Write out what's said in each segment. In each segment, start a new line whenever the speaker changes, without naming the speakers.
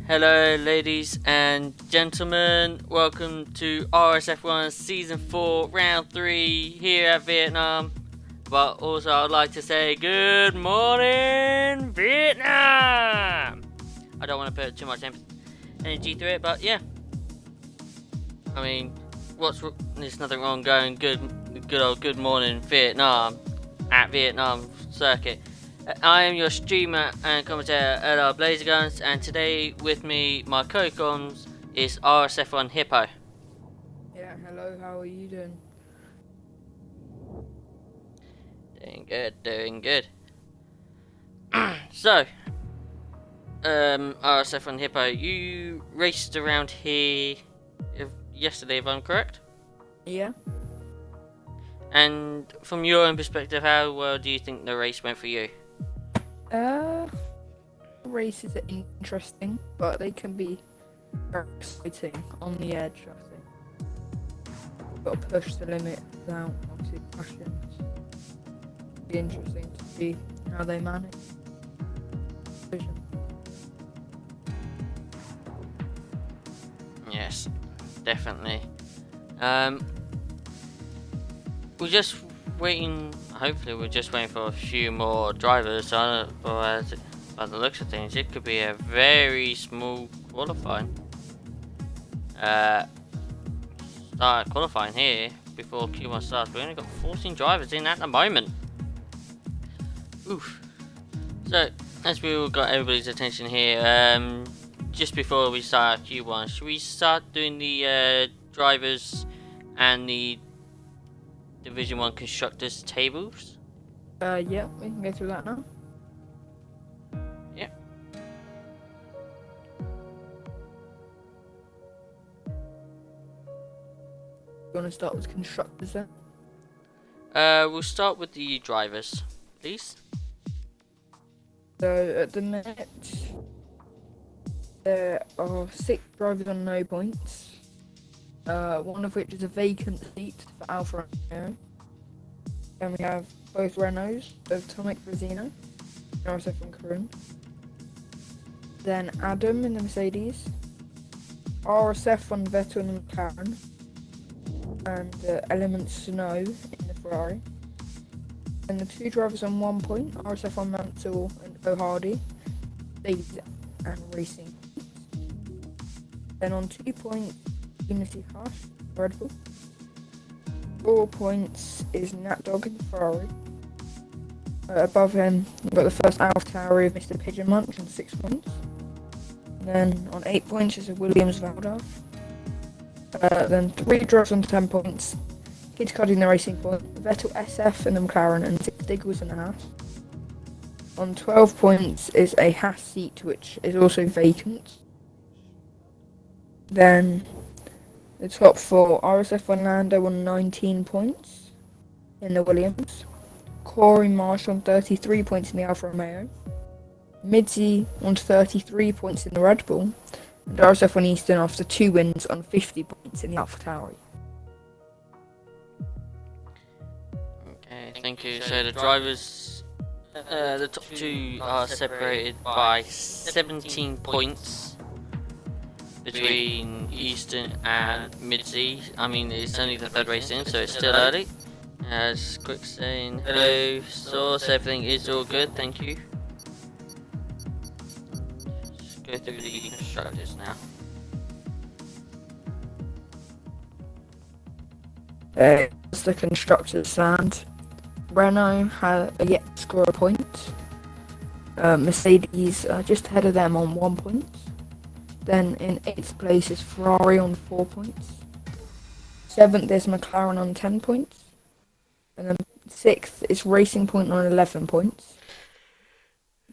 Hello ladies and gentlemen, welcome to RSF1 Season 4 Round 3 here at Vietnam. But also I'd like to say good morning Vietnam! I don't want to put too much energy to it, but yeah. I mean, there's nothing wrong going good old good morning Vietnam at Vietnam Circuit. I am your streamer and commentator at our Blazer Guns, and today with me, my co-coms is RSF1 Hippo.
Yeah, hello, how are you doing?
Doing good. So, RSF1 Hippo, you raced around here yesterday, if I'm correct?
Yeah.
And from your own perspective, how well do you think the race went for you?
Races are interesting, but they can be very exciting on the edge, I think. Got to push the limit without obviously crashing. Be interesting to see how they manage.
Yes, definitely. We're just waiting. Hopefully, we're just waiting for a few more drivers. By the looks of things, it could be a very small qualifying. Start qualifying here before Q1 starts. We only got 14 drivers in at the moment. Oof. So, as we all got everybody's attention here, just before we start Q1, should we start doing the drivers and the Division 1 constructors tables?
Yeah, we can go through that now.
Yeah.
You want to start with constructors then?
We'll start with the drivers, please.
So at the minute, there are 6 drivers on no points. One of which is a vacant seat for Alfa Romeo. Then we have both Renaults of Tomic Rosino, RSF and Karun. Then Adam in the Mercedes, RSF on Vettel and McLaren, and Element Snow in the Ferrari. And the 2 drivers on 1 point, RSF on Mansell and O'Hardy, Mercedes and Racing. Then on 2 points, Unity Hush, Red Bull. 4 points is Natdog in Ferrari. Above him, we've got the first AlphaTauri of Mr. Pigeon Munch on 6 points. And then on 8 points is a Williams Valdaf. Then 3 drivers on 10 points. Kid Cudi in the Racing Point, Vettel SF in the McLaren, and 6 Diggles in the Haas. On 12 points is a Haas seat, which is also vacant. Then the top 4, RSF1 Lando on 19 points in the Williams. Corey Marsh on 33 points in the Alfa Romeo. Midzi on 33 points in the Red Bull. And RSF1 Eastern after 2 wins on 50 points in the AlphaTauri.
Okay, thank you. So the drivers, the top 2 are separated by 17 points between Eastern and Midzi. I mean, it's only the 3rd race in, so it's still early. Just quick saying hello, source, everything is all good, thank you. Just go through the constructors now.
As the constructors stand, Renault have yet to score a point. Mercedes are just ahead of them on 1 point. Then in 8th place is Ferrari on 4 points. 7th is McLaren on 10 points. And then 6th is Racing Point on 11 points.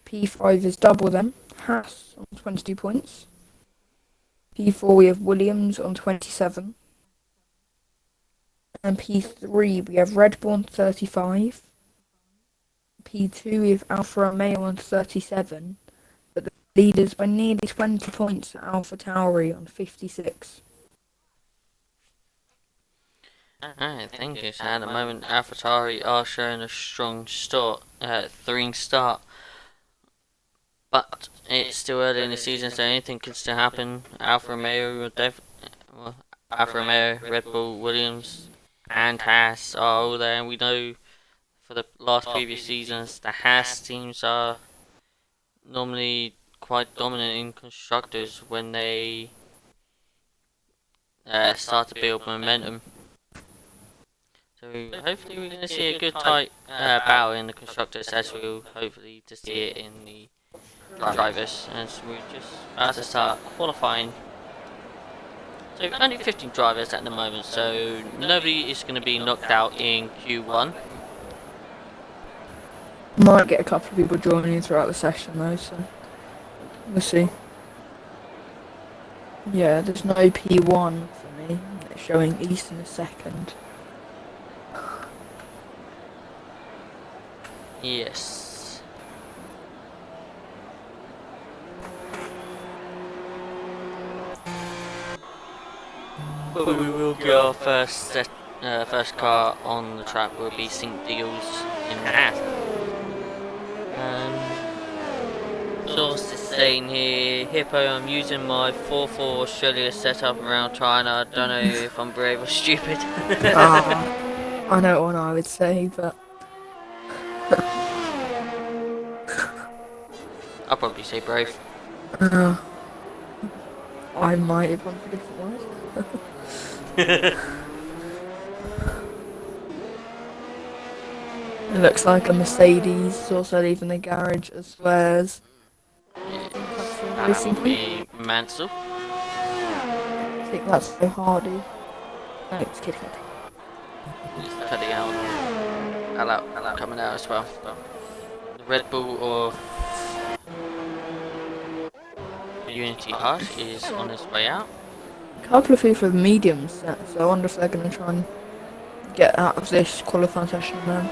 P5 is double them, Haas on 22 points. P4 we have Williams on 27. And P3 we have Red Bull on 35. P2 we have Alfa Romeo on 37. But the leaders by nearly 20 points are AlphaTauri on 56.
Alright, thank you. So at the moment, AlphaTauri are showing a strong start, 3 start. But it's still early in the season, so anything can still happen. Alfa Romeo, Alfa Romeo, Red Bull, Williams, and Haas are all there, and we know for the last previous seasons, the Haas teams are normally quite dominant in constructors when they start to build momentum. So hopefully we're going to see a good tight battle in the constructors, as we'll hopefully to see it in the drivers, as we're just about to start qualifying. So only 15 drivers at the moment, so nobody is going to be knocked out in Q1.
Might get a couple of people joining throughout the session though, so we'll see. Yeah, there's no P1 for me. It's showing East in a second.
Yes. But we will get our first car on the track will be St. Deals in Haas. Source is saying here, Hippo, I'm using my 4-4 Australia setup around China. I don't know if I'm brave or stupid.
I know what I would say, but
I'll probably say brave.
I might have gone for a different word. It looks like a Mercedes is also leaving the garage as well as
That will be Mansell.
I think that's so Hardy. No, it's kidding.
He's cutting out. Hello, coming out as well. The Red Bull or Unity Hush is on his way out.
A couple of people with mediums, so I wonder if they're going to try and get out of this qualifying session then.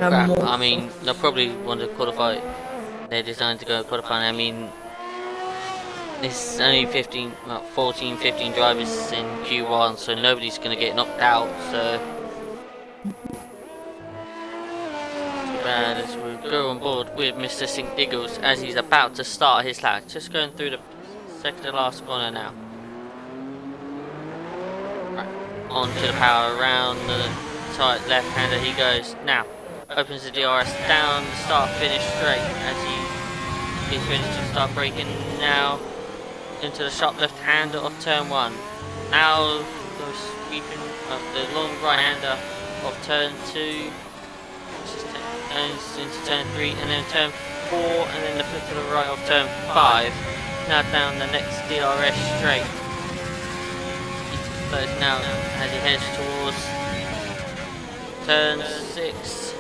Well, I mean, they'll probably want to qualify. They're designed to go qualifying. I mean, it's only 14, 15 drivers in Q1, so nobody's going to get knocked out. So, too bad as we go on board with Mr. St. Diggles as he's about to start his lap. Just going through the second to last corner now. Right, on to the power around the tight left-hander he goes now. Opens the DRS down, start finish straight as he is ready to start braking now into the sharp left hander of turn 1. Now goes sweeping up the long right hander of turn 2, turns into turn 3 and then turn 4 and then the flip to the right of turn 5. Now down the next DRS straight. He's close now as he heads towards turn 6.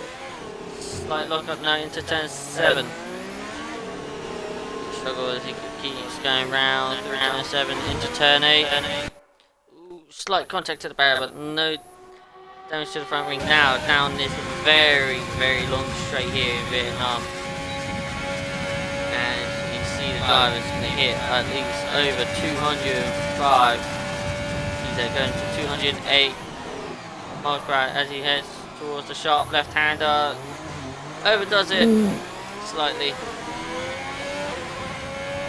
Slight lock up now into turn 7. Struggle as he keeps going round through turn 7 into turn 8. Ooh, slight contact to the barrier, but no damage to the front wing. Now down this very, very long straight here in Vietnam. And you can see the driver's going to hit at least over 205. He's going to 208 miles per hour as he heads towards the sharp left-hander. Overdoes it slightly.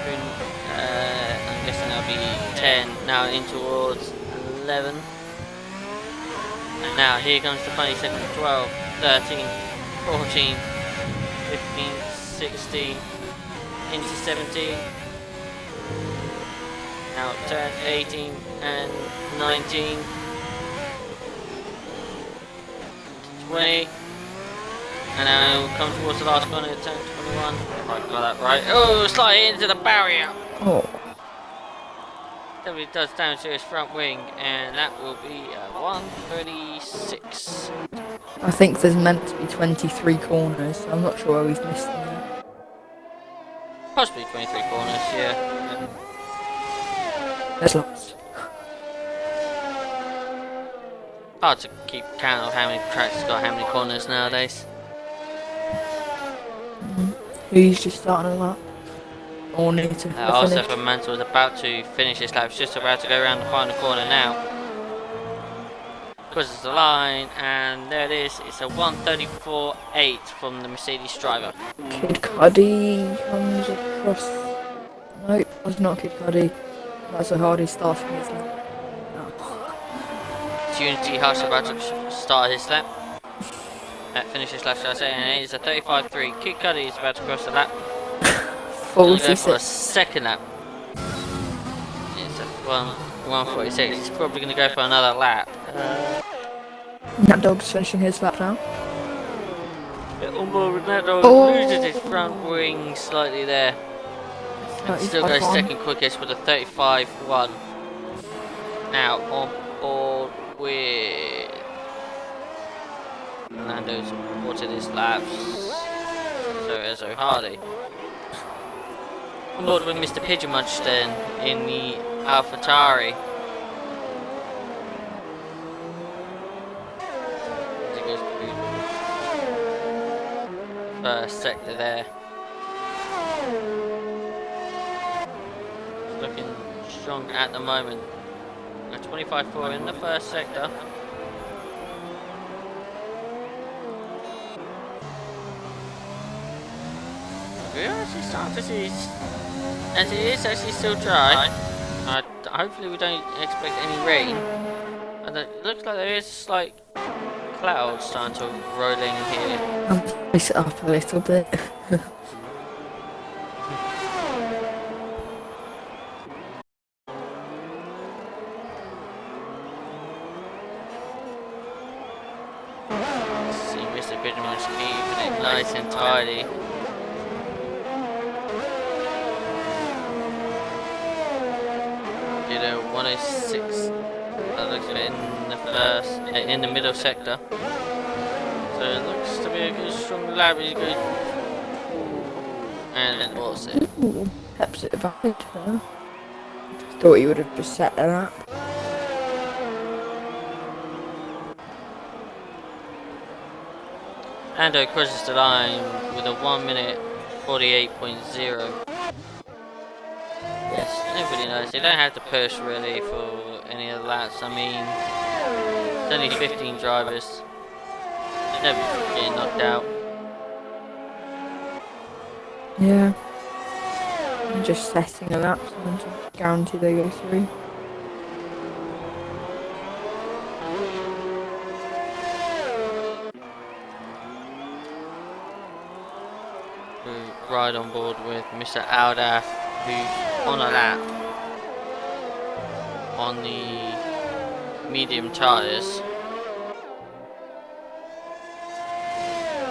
I'm guessing that'll be 10 now in towards 11. And now here comes the funny second 12, 13, 14, 15, 16, into 17. Now turn 18 and 19, 20. And now he'll come towards the last corner at turn 21. If I got that right. Oh, slightly into the barrier.
Oh.
Definitely does damage to his front wing, and that will be 136.
I think there's meant to be 23 corners, so I'm not sure where we've missed them yet.
Possibly 23 corners, yeah.
There's lots.
Hard to keep count of how many tracks got how many corners nowadays.
Who's just starting a lap? Or need to
RSF1 is about to finish his lap. He's just about to go around the final corner now. crosses the line, and there it is. It's a 1:34.8 from the Mercedes driver.
Kid Cudi comes across. Nope, that's not Kid Cudi. That's a Hardy start from his lap. No.
It's Unity Hush about to start his lap. Finish his lap, shall I say, and it is a 35.3. Kid Cudi is about to cross the lap. Gonna go for a
46.
second lap. It's a 1:46. He's probably going to go for another lap.
Nat Dog's finishing his lap now.
On board with Nat Dog, loses his front wing slightly there. And still goes second quickest with a 35.1. Now on board with Lando's watered his laps. So Ezzo Hardy. On board with Mr. Pigeon Munch then in the AlphaTauri. As he goes through the first sector there. It's looking strong at the moment. A 25.4 in the first sector. We're actually starting to see, as it is actually still dry. Hopefully we don't expect any rain. And it looks like there is slight clouds starting to roll in here.
I'll spice it up a little bit.
See Mr. Pigeon's keeping it nice and tidy. Did a 106. That looks like in the first, in the middle sector. So it looks to be a good strong lap. He's good. And what's it?
Ooh, perhaps it about it, huh? Thought you would have just set that up.
Ando crosses the line with a 1:48.0. Yes, nobody knows. They don't have to push really for any of the laps. I mean, it's only 15 drivers. Nobody's getting knocked out.
Yeah. I'm just setting a lap so I'm to guarantee they go through.
We ride on board with Mr. Aldaf, who's on a lap on the medium tyres.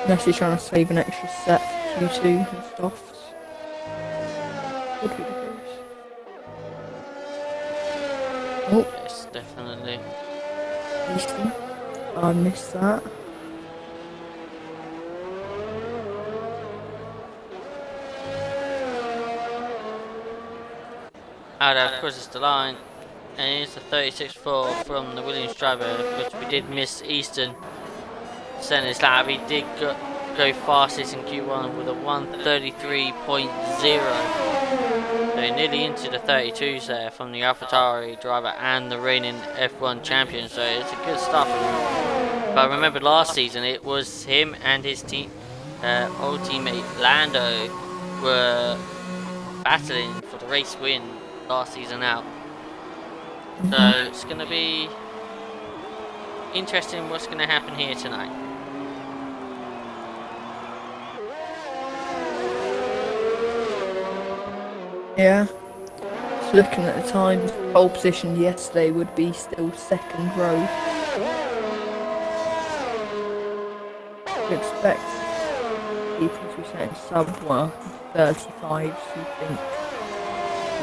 I'm actually trying to save an extra set for Q2 and stuff. Would be the case. Oh,
Yes, definitely.
Easton. I missed that.
Aldaf crosses the line, and it's a 36.4 from the Williams driver, which we did miss Easton. Sent his lap, he did go fastest in Q1 with a 1:33.0. So nearly into the 32s there from the AlphaTauri driver and the reigning F1 champion, so it's a good start from him. But I remember last season it was him and his team, old teammate Lando were battling for the race win last season out. So it's going to be interesting what's going to happen here tonight.
Yeah. Just looking at the times, pole position yesterday would be still second row. You expect people to be saying sub 35s, you think,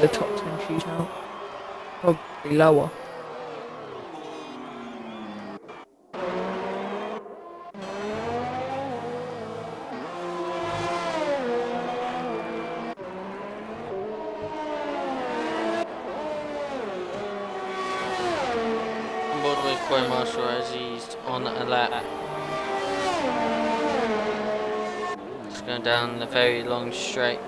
the top 10 shootout. Probably lower.
On board with Boy Marshall as he's on a lap. Just going down the very long straight.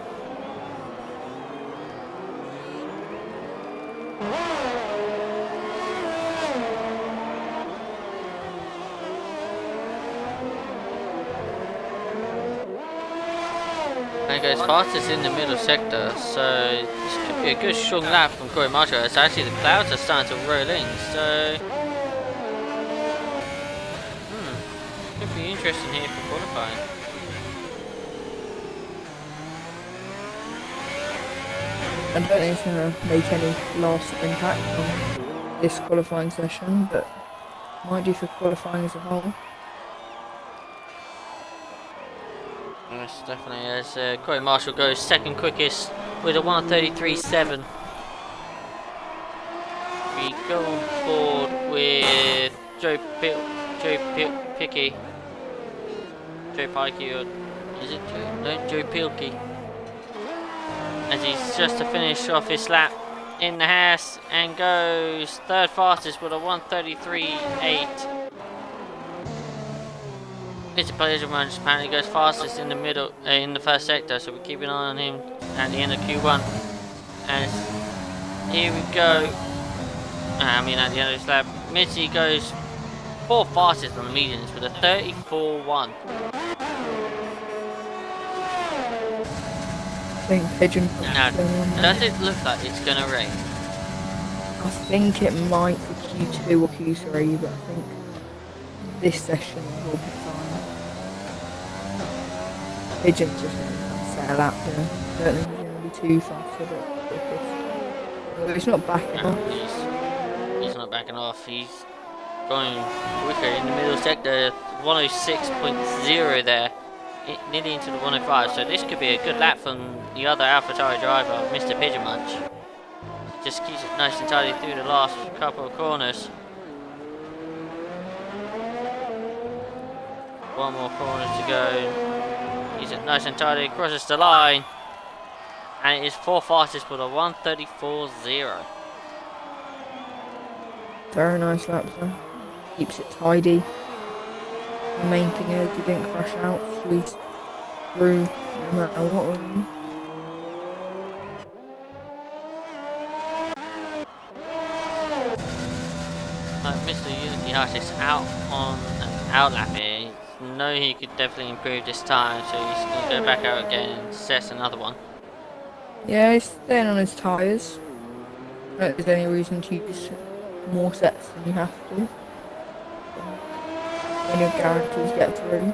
And it goes fastest in the middle sector, so this could be a good strong lap from Corey Marshall. It's actually the clouds are starting to roll in, so could be interesting here for qualifying.
I don't think it's going to make any lasting impact on this qualifying session, but might do for qualifying as a whole.
Yes, definitely, as Corey Marshall goes second quickest with a 1:33.7. We go on board with Joe Pikey, or is it Joe? No, Joe Pilkey. As he's just to finish off his lap in the Haas and goes third fastest with a 1:33.8. It's a pleasure munch, apparently goes fastest in the middle, in the first sector, so we're keeping an eye on him at the end of Q1. And here we go. At the end of this lap, Mitzi goes fourth fastest on the medians with a 34.1.
I think Pigeon.
Now, does it look like it's gonna rain?
I think it might for Q2 or Q3, but I think this session will be fine. Pigeon's just going to set a lap there. I don't think he's going to be too fast for it. He's not backing off.
He's not backing off. He's going quicker in the middle sector. 106.0 there, nearly into the 105. So this could be a good lap from the other AlphaTauri driver, Mr. Pigeon Munch. Just keeps it nice and tidy through the last couple of corners. One more corner to go. He's it nice and tidy, crosses the line, and it is fourth fastest with a 1:34.0.
Very nice lap there. Keeps it tidy. The main thing is he didn't crash out, squeeze through no matter what really.
Mr. Unity Hush is out on an outlap here. No, he could definitely improve this time, so he's going to go back out again and set another one.
Yeah, he's staying on his tyres. I don't think there's any reason to use more sets than you have to. When you're guaranteed to get through.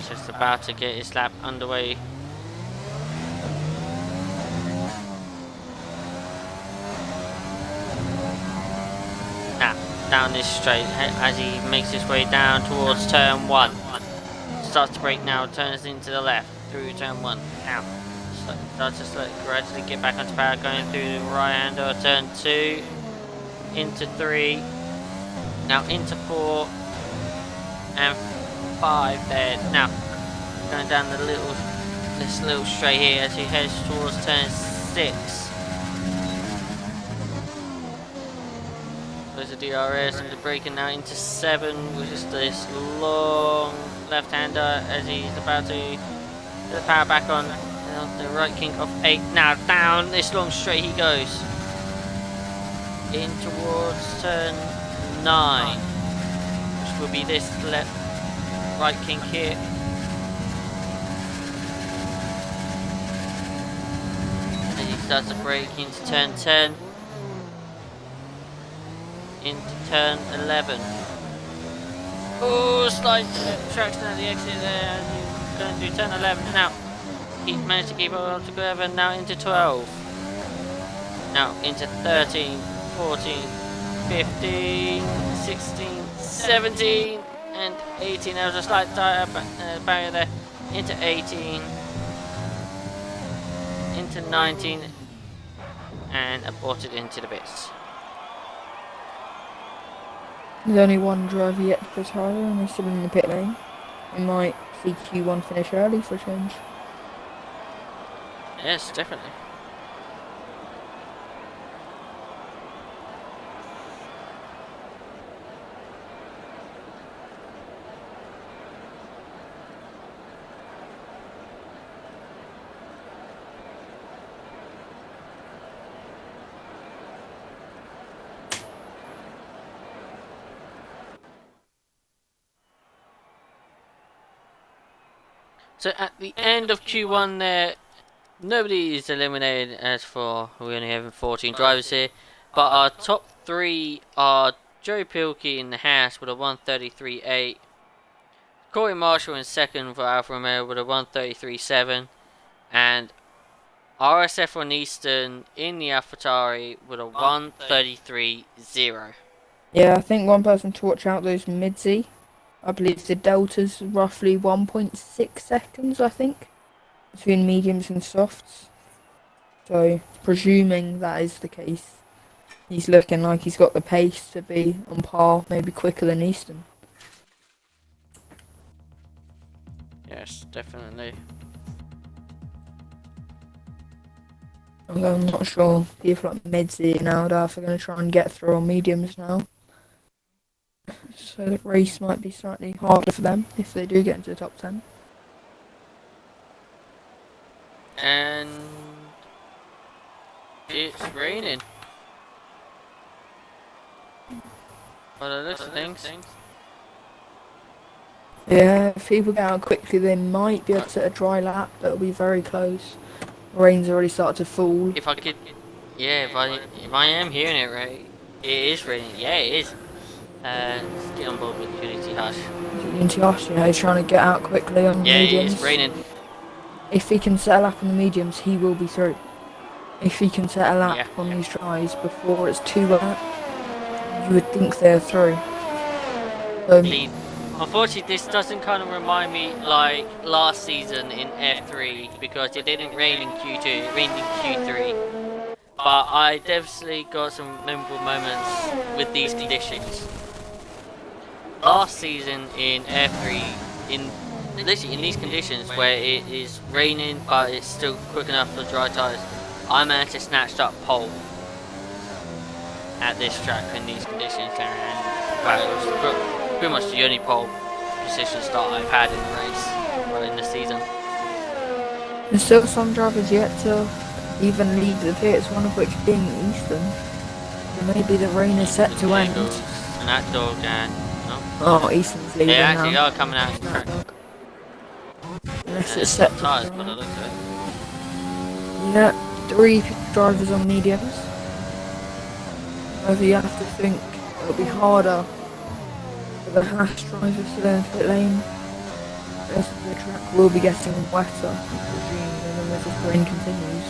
Just about to get his lap underway. Now, down this straight as he makes his way down towards turn 1. Starts to brake now, turns into the left through turn 1. Now, starts to gradually get back onto power, going through the right hander, turn 2, into 3, now into 4, and 5 there. Now going down this little straight here as he heads towards turn 6. There's a DRS and the braking now into 7, which is this long left-hander as he's about to get the power back on. The right kink of 8. Now down this long straight he goes in towards turn 9, which will be this left right kink here. And he starts to brake into turn 10. Into turn 11. Oh, slight traction at the exit there as he's going through turn 11. Now, he managed to keep on together. Now into 12. Now into 13, 14, 15, 16, 17. And 18, there was a slight barrier there, into 18, into 19, and aborted into the bits.
There's only one driver yet to retire and they're still in the pit lane. We might see Q1 finish early for a change.
Yes, definitely. So at the end of Q1 there, nobody is eliminated as for we only have 14 drivers here. But our top 3 are Joe Pilkey in the Haas with a 133.8. Corey Marshall in second for Alfa Romeo with a 133.7. And RSF1 Eastern in the AlphaTauri with a 133.0.
Yeah, I think one person to watch out those mid-Z. I believe the delta's roughly 1.6 seconds, I think, between mediums and softs. So, presuming that is the case, he's looking like he's got the pace to be on par, maybe quicker than Easton.
Yes, definitely.
Although I'm not sure people like Midzi and Aldaf are going to try and get through on mediums now. So the race might be slightly harder for them if they do get into the top 10.
And it's raining. By the looks of things.
Yeah, if people get out quickly, they might be able to set a dry lap, but it'll be very close. Rain's already started to fall.
If I could, yeah, if I am hearing it right, it is raining. Yeah, it is. Let's get on board with Unity Hush.
Unity Hush, you know, he's trying to get out quickly on the mediums.
Yeah, it's raining.
If he can set a lap on the mediums, he will be through. If he can set a lap on these tries before it's too wet, you would think they're through.
Unfortunately, this doesn't kind of remind me like last season in F3 because it didn't rain in Q2, it rained in Q3. But I definitely got some memorable moments with these conditions. Last season in F3, literally in these conditions where it is raining but it's still quick enough for dry tyres, I managed to snatch up pole at this track in these conditions, and well, it was pretty much the only pole position start I've had in the race, well, in the season.
There's still some drivers yet to even lead the pits, one of which being Easton. So maybe the rain is set to end.
And that dog and
oh, Easton's leading now.
They actually are coming out in track.
Unless it's set to
tyres, by the looks of it.
Yeah, 3 drivers on mediums. However, you have to think it'll be harder for the Haas drivers to go into pit lane. The rest of the track will be getting wetter, I presume, and then as the rain continues.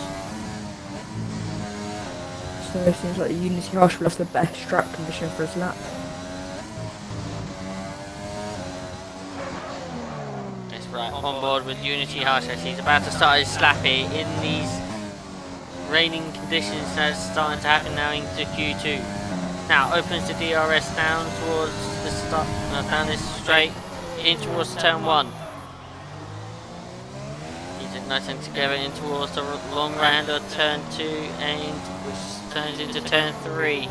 So it seems like the Unity Harsh will have the best track condition for his lap.
That's right, on board with Unity Harsh as he's about to start his slappy in these raining conditions that's starting to happen now into Q2. Now opens the DRS down towards the start, down this straight in towards turn 1. He's nice and together in towards the long round of turn 2 and which turns into turn 3.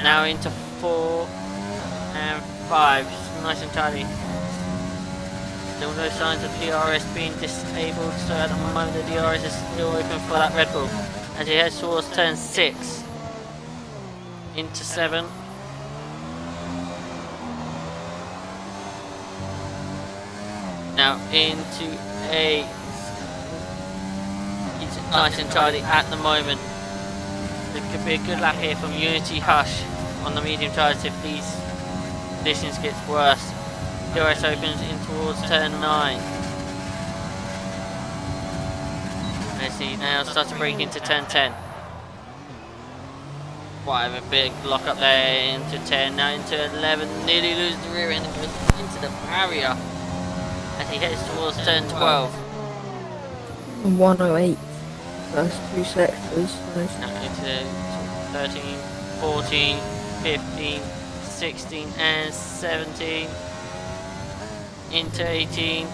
Now into 4 and 5. Nice and tidy. Still no signs of DRS being disabled, so at the moment the DRS is still open for that Red Bull as he heads towards turn 6 into 7. Now into 8. He's nice and tidy at the moment. There could be a good lap here from Unity Hush on the medium tyres if these conditions get worse. DRS opens in towards turn 9. As he now starts to break into turn 10. Quite a big lock up there into 10, now into 11, nearly loses the rear end into the barrier as he heads towards turn 12.
108, first 2 sectors.
Now into 13, 14, 15, 16 and 17. Into 18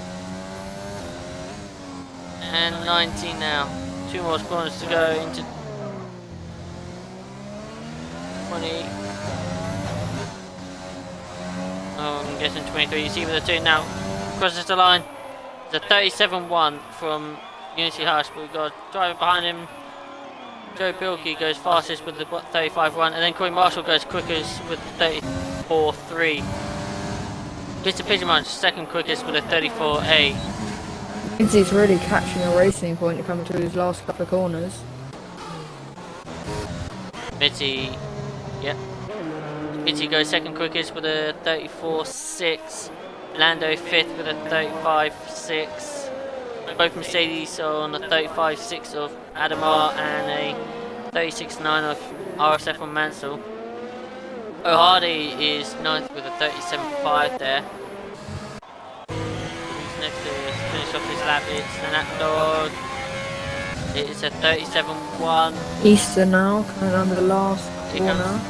and 19 now. 2 more corners to go into 20. Oh, I'm guessing 23. You see with the 2 now. Crosses the line. The 37-1 from Unity Hush, but we've got a driver behind him. Joe Pilkey goes fastest with the 35-1, and then Corey Marshall goes quickest with the 34-3. Mr. Pidgemon's second quickest with a 34.8.
He's really catching a racing point coming to his last couple of corners.
Mitty, yep. Mitty goes second quickest with a 34.6. Lando fifth with a 35.6. Both Mercedes are on a 35.6 of Adamar and a 36.9 of RSF1 Mansell. O'Hardy is ninth with a 37.5 there. Who's next to finish off his lap? It's the Nat Dog. It's a 37.1.
Easter now, coming under the last
Here
corner.
comes,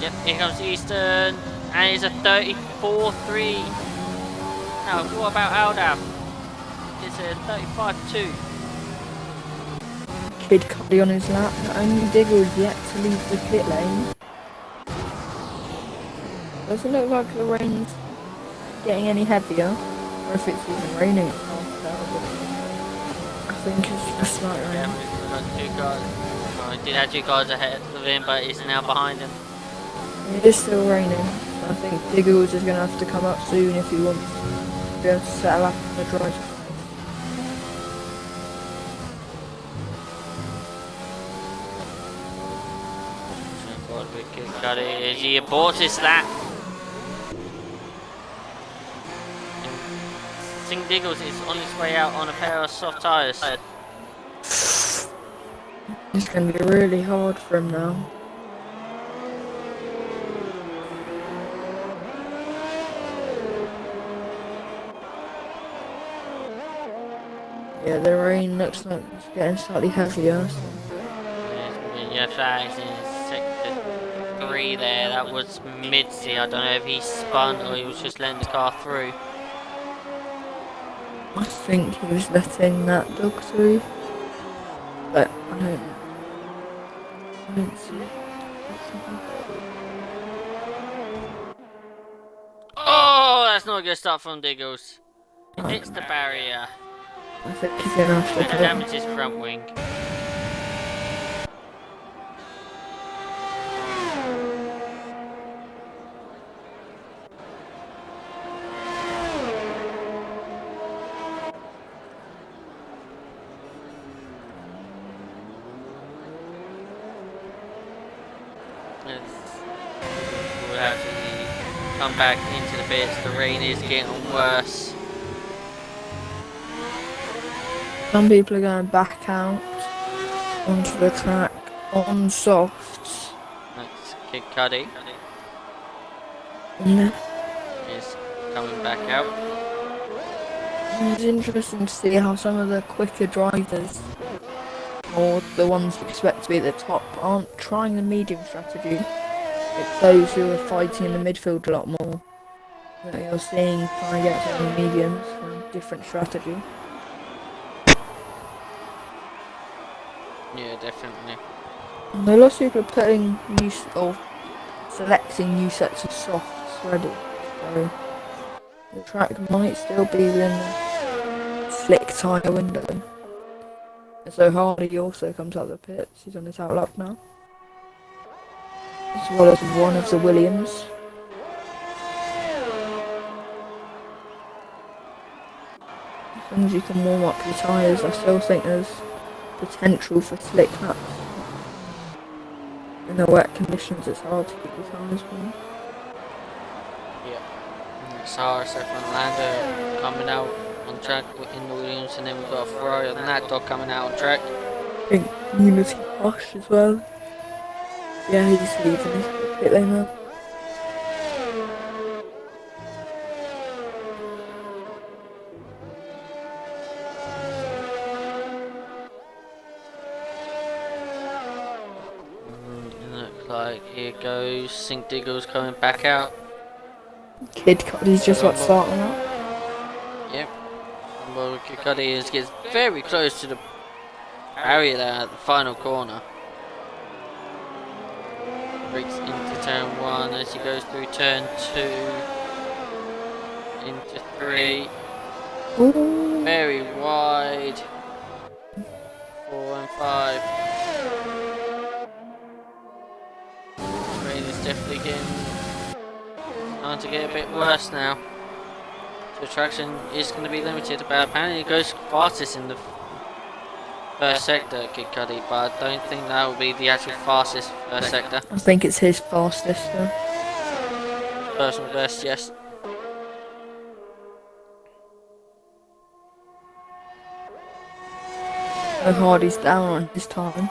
yep, here comes Eastern, and it's a 34.3. Now, what about Aldab? It's a 35.2.
Kid Cuddy on his lap. Only Diggle's yet to leave the pit lane. Doesn't look like the rain's getting any heavier, or if it's even raining. I think it's just like rain.
Yeah, we've got two cars. Well, he did have two cars ahead of him, but he's now behind him.
It is still raining. So I think Diggles is going to have to come up soon if he wants to be able to settle up on the dry side.
Got it. As he aborts his lap. Sing Diggles is on his way out on a pair of soft tyres.
It's going to be really hard for him now. Yeah, the rain looks like it's getting slightly heavier. So.
Yeah, flags in sector 3 there. That was Midzy. I don't know if he spun or he was just letting the car through.
I think he was letting that dog through, but I don't see it.
Oh, that's not a good start from Diggles. He hits the barrier.
I think he's going to have to
And damages his front wing. We'll have to come back into the pits. The rain is getting worse.
Some people are going back out onto the track on softs.
That's Kid Cuddy.
Yeah.
Is coming back out.
It's interesting to see how some of the quicker drivers, or the ones you expect to be at the top, aren't trying the medium strategy. It's those who are fighting in the midfield a lot more that you're seeing trying to get to the mediums for a different strategy.
Yeah, definitely.
And a lot of people are putting new or selecting new sets of softs ready, so the track might still be within the slick tyre window. And so Hardy also comes out of the pits. He's on his out lap now, as well as one of the Williams. As long as you can warm up your tyres, I still think there's potential for slick laps. In the wet conditions, it's hard to keep your tyres warm.
Yeah. It's RSF1 Lando coming out on track in the Williams, and then we've got a Ferrari and that dog coming out on track.
I think Unity Hush as well. Yeah, he's leaving his pit lane now.
Looks like here goes Sink Diggles coming back out.
Kid Cuddy's just about starting up.
Yep. Well, Kid Cuddy gets very close to the barrier there at the final corner. Breaks into turn 1 as he goes through turn 2. Into 3.
Ooh.
Very wide. 4 and 5. Rain is definitely getting starting to get a bit worse now. So traction is going to be limited, but apparently it goes fastest in the first sector, Kid Cudi, but I don't think that will be the actual fastest first sector.
I think it's his fastest though.
Personal best, yes.
So Hardy's down on his time.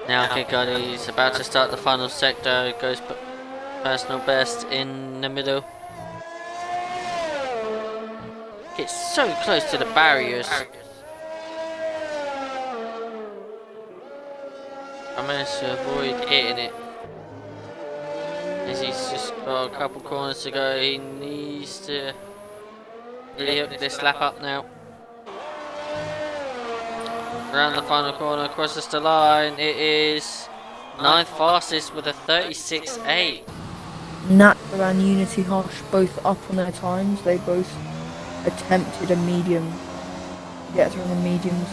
Now Kid Cudi is about to start the final sector. It goes personal best in the middle. It's so close to the barriers. I managed to avoid hitting it. As he's just got a couple corners to go, he needs to really hook this lap up now. Around the final corner, crosses the line, it is 9th fastest with a 36.8.
Nat and Unity Harsh both up on their times. They both attempted a medium. Get through the mediums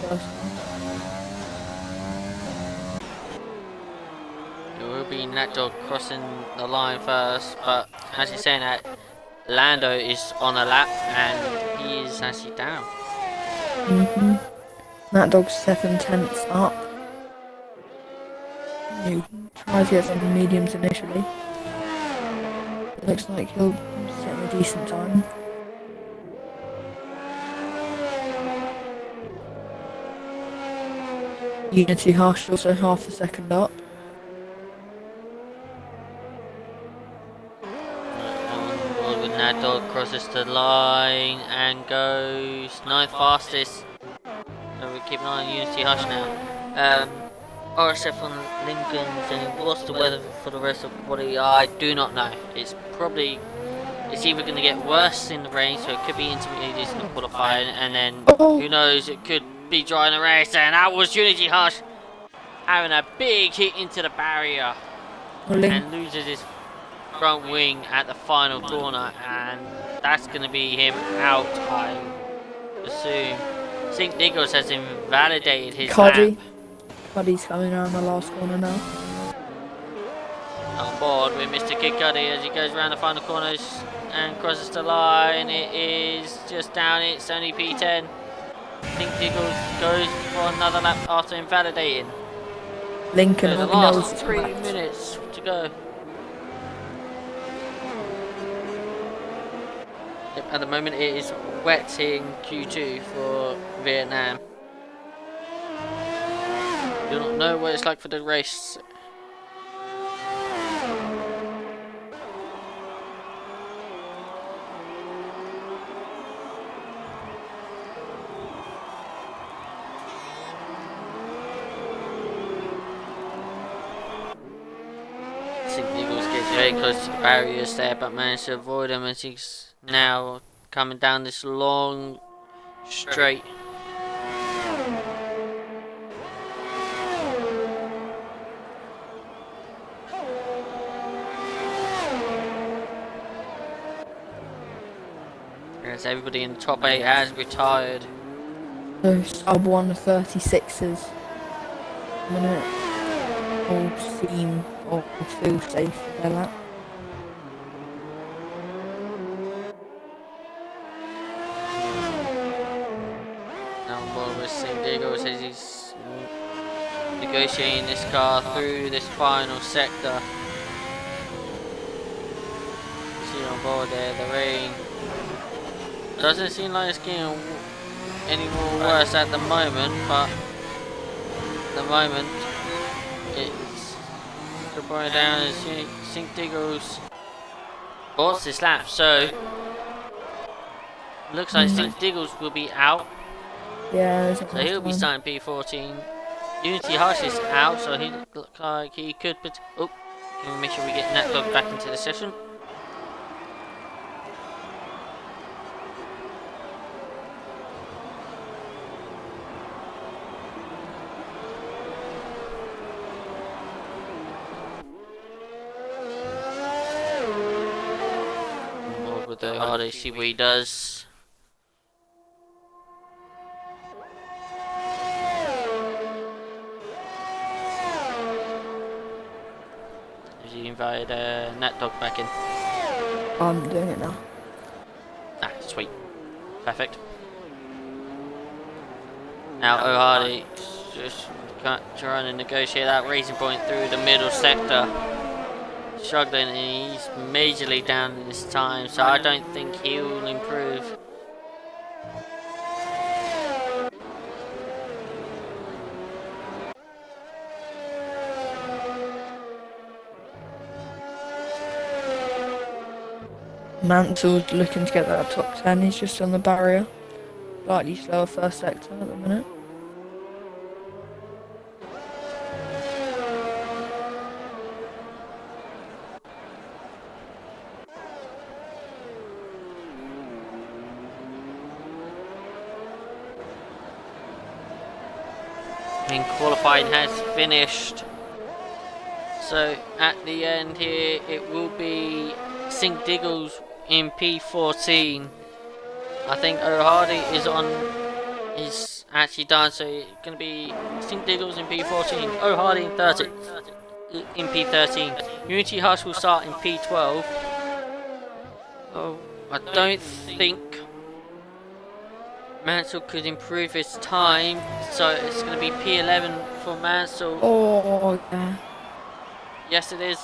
first.
It will be Natdog crossing the line first, but as he's saying that, Lando is on a lap and he is actually down.
Nat Dog's 7/10 up. He tries to get some mediums initially. Looks like he'll set a decent time. Unity Harsh also half a second up.
Natdog crosses the line and goes 9th fastest. So we keep an eye on Unity Hush now. RSF1 Lincoln saying, what's the weather for the rest of the body? I do not know. It's either going to get worse in the rain, so it could be intermediate in the qualifying, and then who knows, it could be dry in the race. And that was Unity Hush having a big hit into the barrier and loses his front wing at the final corner, and that's going to be him out, I assume. Sync Nichols has invalidated his lap.
Cuddy's coming around the last corner now.
On board with Mr. Kid Cudi as he goes around the final corners and crosses the line. It is just down, it's only P10. Sync Nichols goes for another lap after invalidating.
Lincoln
so the last 3 minutes to go. Yep, at the moment it is wet in Q2 for Vietnam. Do not know what it's like for the race. Eagles gets very close to the barriers there, but managed to avoid them as he's now coming down this long straight. As everybody in the top 8 has retired.
So sub 136s. Minute. All seem or feel safe for their lap.
Now on board with St. Diego says he's negotiating this car through this final sector. See on board there, the rain doesn't seem like it's getting any more worse at the moment, but at the moment it's pouring down as St. Diggles bought this lap, so looks like St. Diggles will be out.
Yeah,
so he'll be starting P14. Unity Hush is out, so he looks like he could put. Oh, can we make sure we get Natdog back into the session? with the Hardy, see what he does. Have you invited Nat Dog back in?
I'm doing it now.
Ah, sweet. Perfect. Now O'Hardy just trying to negotiate that racing point through the middle sector. Struggling, and he's majorly down in his time, so I don't think he will improve.
Mansell's looking to get that top 10. He's just on the barrier. Slightly slower first sector at the minute.
And qualifying has finished. So at the end here, it will be St Diggles in P14. I think O'Hardy is actually done, so it's going to be St Diggles in P14, O'Hardy in P13. Unity Hush will start in P12. Oh, I don't think Mansell could improve his time, so it's going to be P11 for Mansell.
Oh, yeah.
Yes, it is.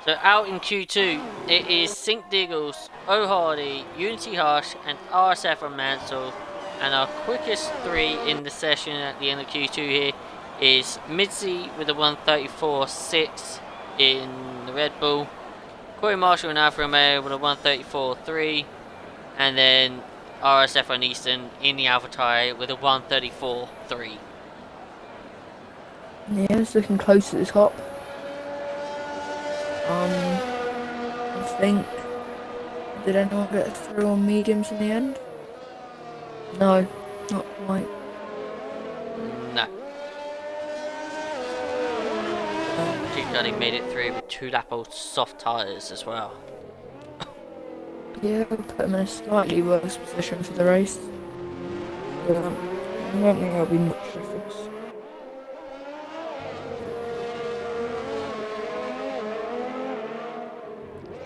So out in Q2, it is St Diggles, O'Hardy, Unity Hush, and RSF1 Mansell. And our quickest 3 in the session at the end of Q2 here is Midzi with a 134.6 in the Red Bull, Corey Marshall and Alfa Romeo with a 134.3, and then RSF1 Eastern in the AlphaTauri with a 134.3.
Yeah, it's looking close at the top. I think, did anyone get through on mediums in the end? No, not quite.
No. He made it through with 2 lap old soft tyres as well.
Yeah, we'll put him in a slightly worse position for the race. I don't think there'll be much difference.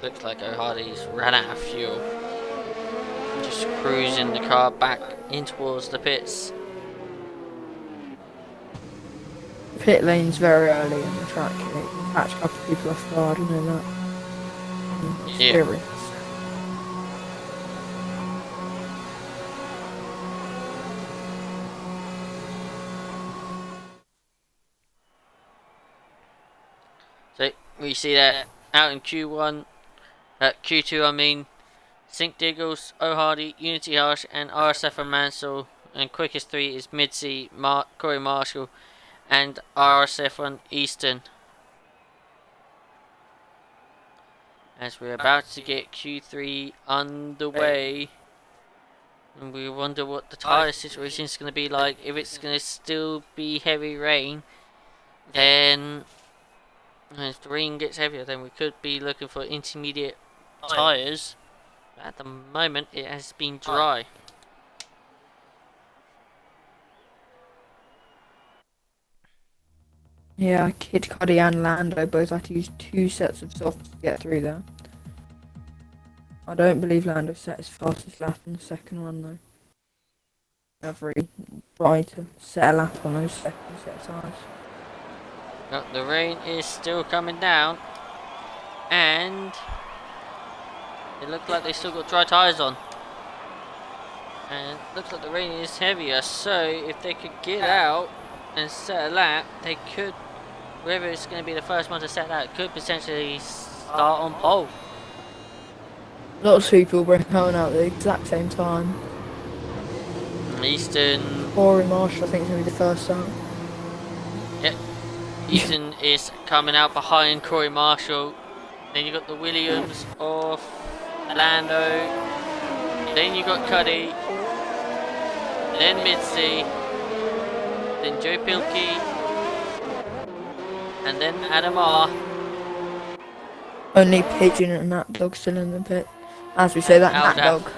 Looks like O'Hardy's ran out of fuel. Just cruising the car back in towards the pits.
Pit lane's very early in the track. It can catch a couple of people off guard, I know that.
Yeah. So we see that out in Q1, Q2 I mean, St Diggles, O'Hardy, Unity Hush, and RSF and Mansell, and quickest 3 is Midzi, Corey Marshall, and RSF1 Eastern. As we're about to get Q3 underway, and we wonder what the tyre situation is going to be like. If it's going to still be heavy rain, then if the rain gets heavier, then we could be looking for intermediate tyres. At the moment, it has been dry.
Yeah, Kid Cudi and Lando both had to use 2 sets of softs to get through there. I don't believe Lando set his fastest lap in the second one though. Every try to set a lap on those second set of tyres.
Oh, the rain is still coming down, and it looks like they still got dry tyres on. And it looks like the rain is heavier, so if they could get out and set a lap, they could, whoever is going to be the first one to set that, could potentially start on pole.
Lots of people were coming out at the exact same time.
Easton.
Corey Marshall, I think, is going to be the first time.
Yep. Easton is coming out behind Corey Marshall. Then you got the Williams of Lando. Then you got Cuddy. Then Midzi. Then Joe Pilkey. And then Adam R.
Only Pigeon and that dog still in the pit. As we say that,
How's
Nat
that?
Dog.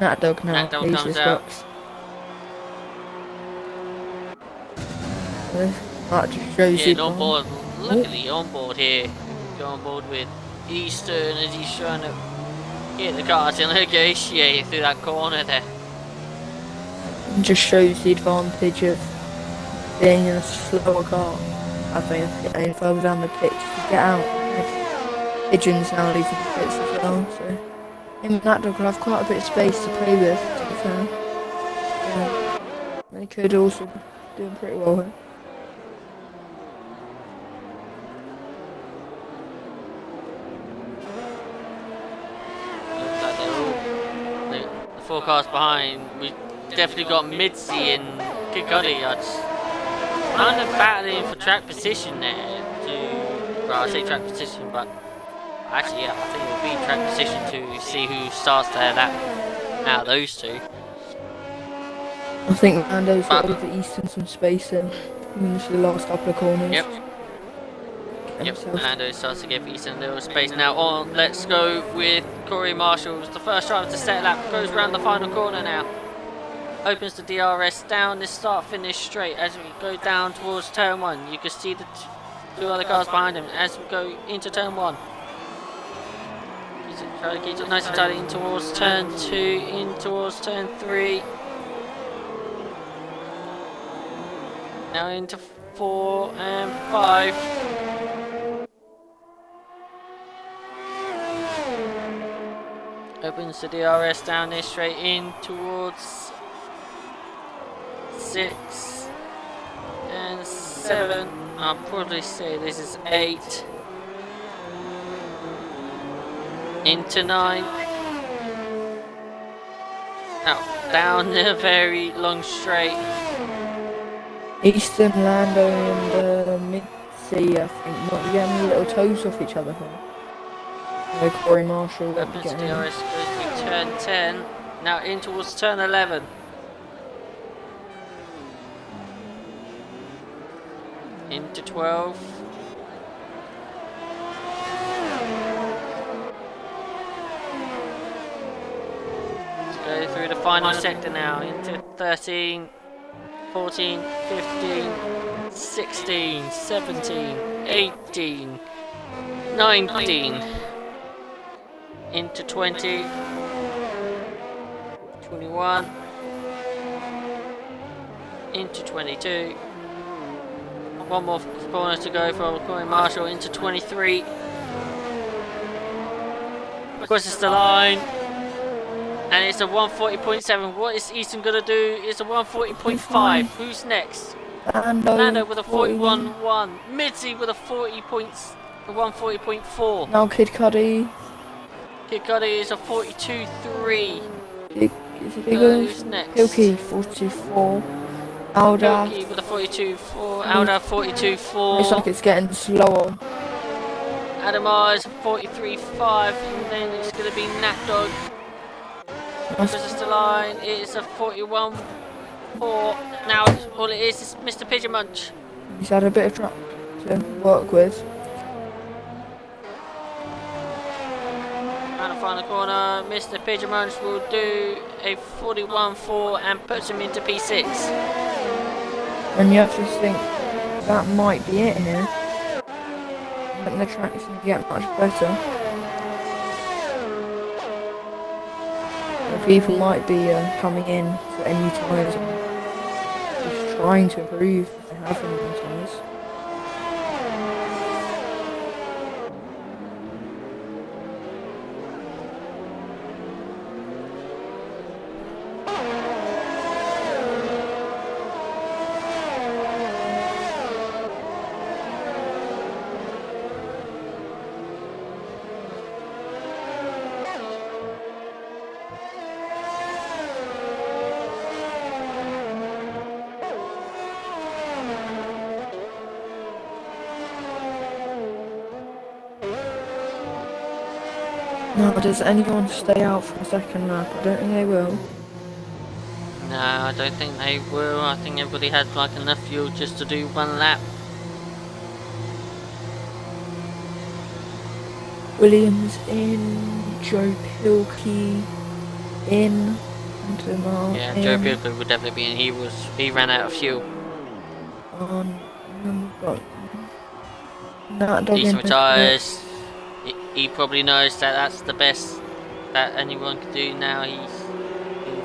Nat Dog now.
Nat Dog
He's
comes
just
out.
box. That just shows
Yeah,
you.
and on board. Look at the onboard here. Go on board with Eastern as he's trying to get the car to negotiate through that corner there.
Just shows the advantage of being in a slower car. I think getting further down the pitch to get out. Pigeons now leaving the pits as well, so him and that dog will have quite a bit of space to play with, to be fair. Yeah. They could also be doing pretty well here.
Looks like they're all the four cars behind. We definitely got Mitzi and Kikodi. Kind of battling for track position there. Well, I say track position, but actually, yeah, I think it'll be track position to see who starts there. That out of those two.
I think Lando's got over Eastern some space in the last couple of corners.
Yep. Lando starts to give Easton a little space now. On, let's go with Corey Marshall. The first driver to set lap goes around the final corner now. Opens the DRS down this start-finish straight as we go down towards turn 1. You can see the two other cars behind him as we go into turn 1. Try to keep it nice and tight in towards turn 2, in towards turn 3. Now into 4 and 5. Opens the DRS down this straight in towards 6 and 7. I'll probably say this is 8. Into 9. Out down the very long straight.
Eastern, Lando and Mitzi, I think, might be getting a little toes off each other here. Corey Marshall won't be
Opens
getting
DRS, goes through turn 10. Now in towards turn 11. Into 12. Let's go through the final sector now. Into 13, 14, 15, 16, 17, 18, 19. Into 20, 21, into 22, one more corner to go for Corey Marshall, into 23, crosses the line, and it's a 140.7. What is Easton going to do? It's a 140.5. Who's next? Lando with a 41.1, Mitzi with a 140.4.
Now Kid Cudi.
Kid Cudi is a 42.3.
Is it
Who's next?
Hilke 44. Alda.
Hilke with a 42.4. Alda 42.4.
Looks like it's getting slower.
Adamar is 43.5. And then it's going to be Nat Dog. Crosses the line. It's a 41.4. Now all it is Mr. Pigeon Munch.
He's had a bit of track to work with.
Around the final corner, Mr. Pigeon Munch will do a 41.4 and puts him into P6.
And you have to think that might be it here. I think the track isn't going to get much better. People might be coming in for new tyres and just trying to improve if they have any new tyres. No, does anyone stay out for the second lap? I don't think they will.
No, I don't think they will. I think everybody had like enough fuel just to do one lap.
Williams in, Joe Pilkey in, Antonar
Yeah, Joe
in.
Pilker would definitely be in. He ran out of fuel.
On, and then we've got Nat Dog in
Decent
the pit.
retires. He probably knows that that's the best that anyone can do now. He's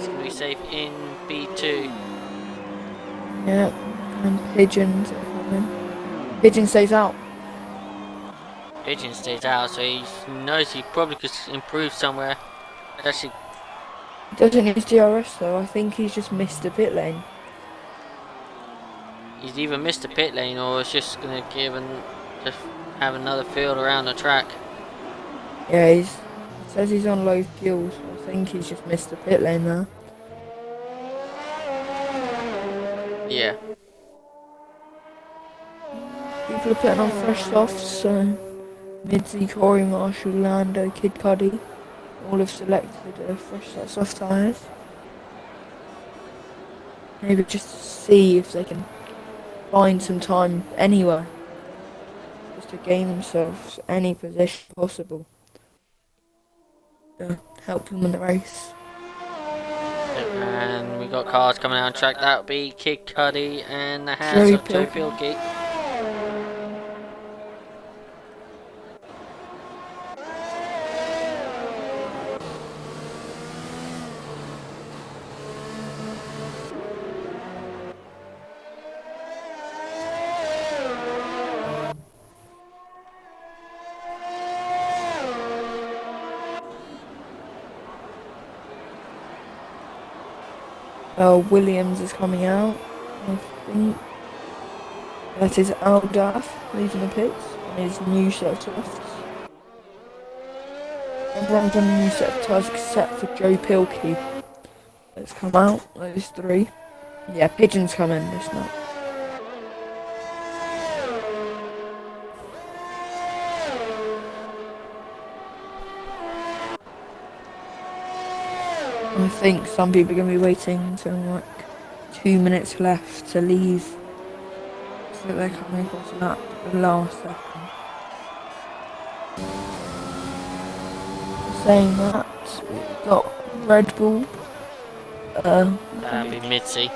going to be safe in B2.
Yep, and Pigeons are coming. Pigeon stays out.
Pigeon stays out, so he knows he probably could improve somewhere. Actually,
He doesn't use DRS though, I think he's just missed the pit lane.
he's either missed the pit lane or is just going to just have another field around the track.
Yeah, he says he's on low fuel, so I think he's just missed the pit lane there.
Yeah.
People are putting on fresh softs, so Midzi, Corey, Marshall, Lando, Kid Cudi, all have selected a fresh set of soft tyres. Maybe just to see if they can find some time anywhere, just to gain themselves any position possible to help them in the race.
And we got cars coming out on track. That'll be Kid Cudi and the hands
Joey
of Joe
Pilkey.
Pilkey.
Williams is coming out, I think. That is Aldaf leaving the pits on his new set of softs. Everyone's on a new set of tyres except for Joe Pilkey. Let's come out, those three. Yeah, Pigeons come in this night. I think some people are going to be waiting until like 2 minutes left to leave, so they're coming across the map at the last second. Saying that, we've got Red Bull.
That'll be Mitzi.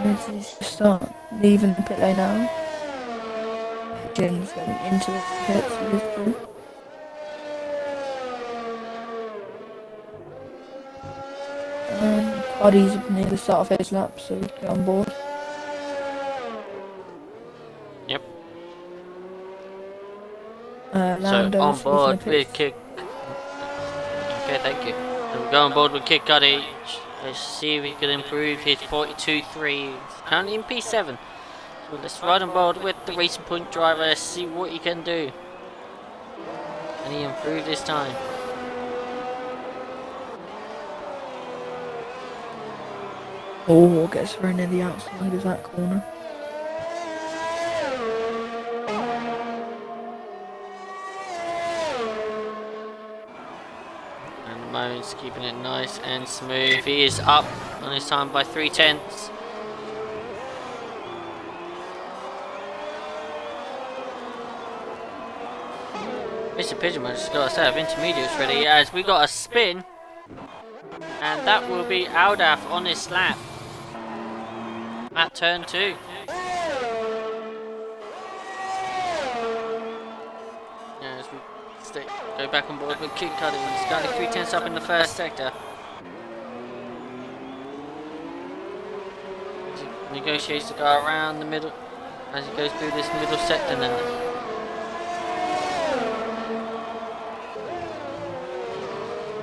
Midzi's to start leaving the pit lane now. Pigeons going into the pits with Drew. Cody's near the start of his lap, so we can get on board.
Yep.
Lando's
So on board
leaving the
with
pits.
Kid. Okay, thank you. So we go on board with Kid Cudi. Let's see if he can improve his 42.3. Currently in P7. So let's ride on board with the Racing Point driver. Let's see what he can do. Can he improve this time?
Oh, gets very near the outside of that corner.
And the moment's keeping it nice and smooth. He is up on his time by 3/10. Mr. Pigeonman just got a set of intermediates ready as we got a spin. And that will be Aldaf on his lap. At turn 2. As we go back on board with Kid Cudi. He's got 3/10 up in the first sector. As he negotiates to go around the middle as he goes through this middle sector now.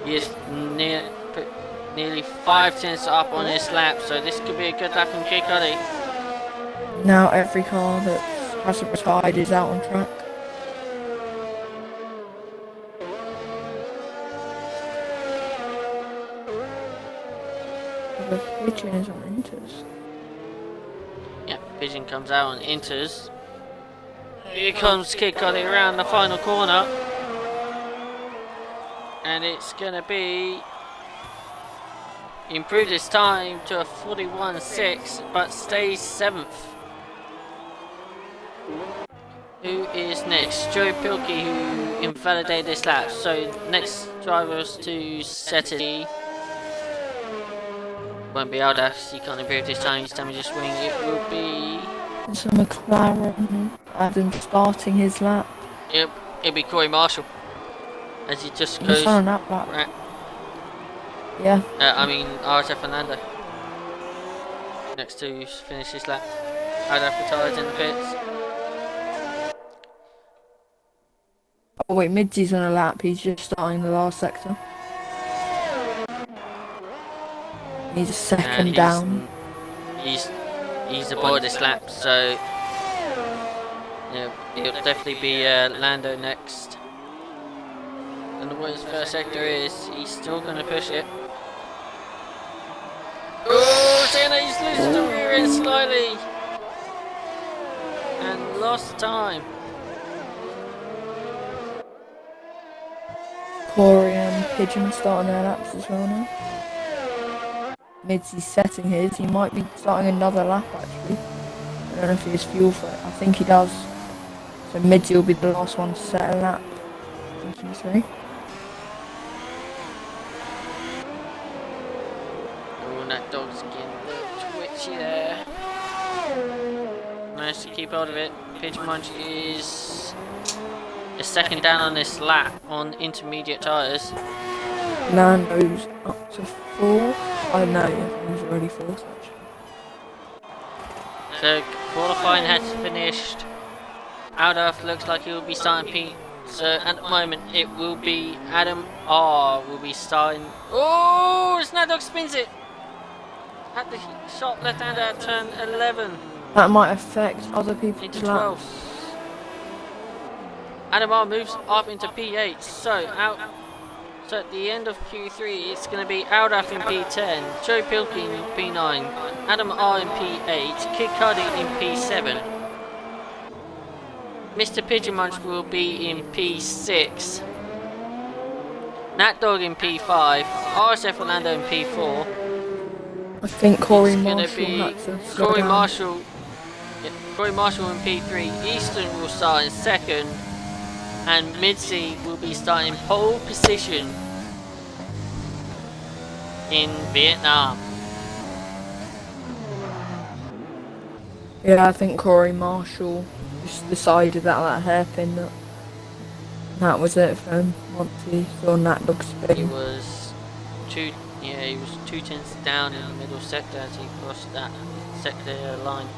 He is nearly 5/10 up on his lap, so this could be a good lap from Kid Cudi.
Now every car that hasn't retired is out on track. The Pigeon is on Inters.
Yeah, Pigeon comes out and enters. Here comes Kid Cudi around the final corner. And it's gonna be improved his time to a 41.6, but stays 7th. Who is next? Joe Pilkey, who invalidated this lap. So next drivers to set it. Won't be Aldas, he can't improve this time, he's damaged his wing. It will be...
It's a McLaren. Adam starting his lap.
Yep, it'll be Corey Marshall. As he just
He's
goes...
on that lap. Yeah.
I mean, RSF Fernando. Next to finish his lap. Aldas retired in the pits.
Oh wait, Midsy's on a lap. He's just starting the last sector. He's a second down.
He's aboard this lap, so yeah, it'll definitely be Lando next. And what his first sector is, he's still going to push it. Oh, Senna, he's losing the rear end slightly, and lost time.
Corey and Pigeon starting their laps as well now. Midsy's setting his. He might be starting another lap actually. I don't know if he has fuel for it. I think he does. So Midsy will be the last one to set a lap in Q3.
Oh, that dog's getting a little twitchy there. Managed to keep hold of it. Pigeon Munch is a second down on this lap on intermediate tyres.
Lando's up to 4. Oh no, he's already 4th actually.
So qualifying has finished. Aldaf looks like he will be starting P. So at the moment it will be Adam R will be starting. Oh, Snadog spins it at the sharp left hander at turn 11.
That might affect other people's
Into 12.
laps.
Adam R moves up into P8. So at the end of Q3, it's going to be Aldaf in P10, Joe Pilkey in P9, Adam R in P8, Kid Cuddy in P7. Mr. Pigeon Munch will be in P6. Nat Dog in P5, RSF Orlando in P4.
I think Corey
It's
Marshall
going to be
had to slow
Corey
down.
Marshall in P3, Easton will start in second, and Midsy will be starting pole position in Vietnam.
Yeah, I think Corey Marshall just decided that hairpin that was it for him once he saw Nat Dog spin.
He was two tenths down in the middle sector as he crossed that sector line.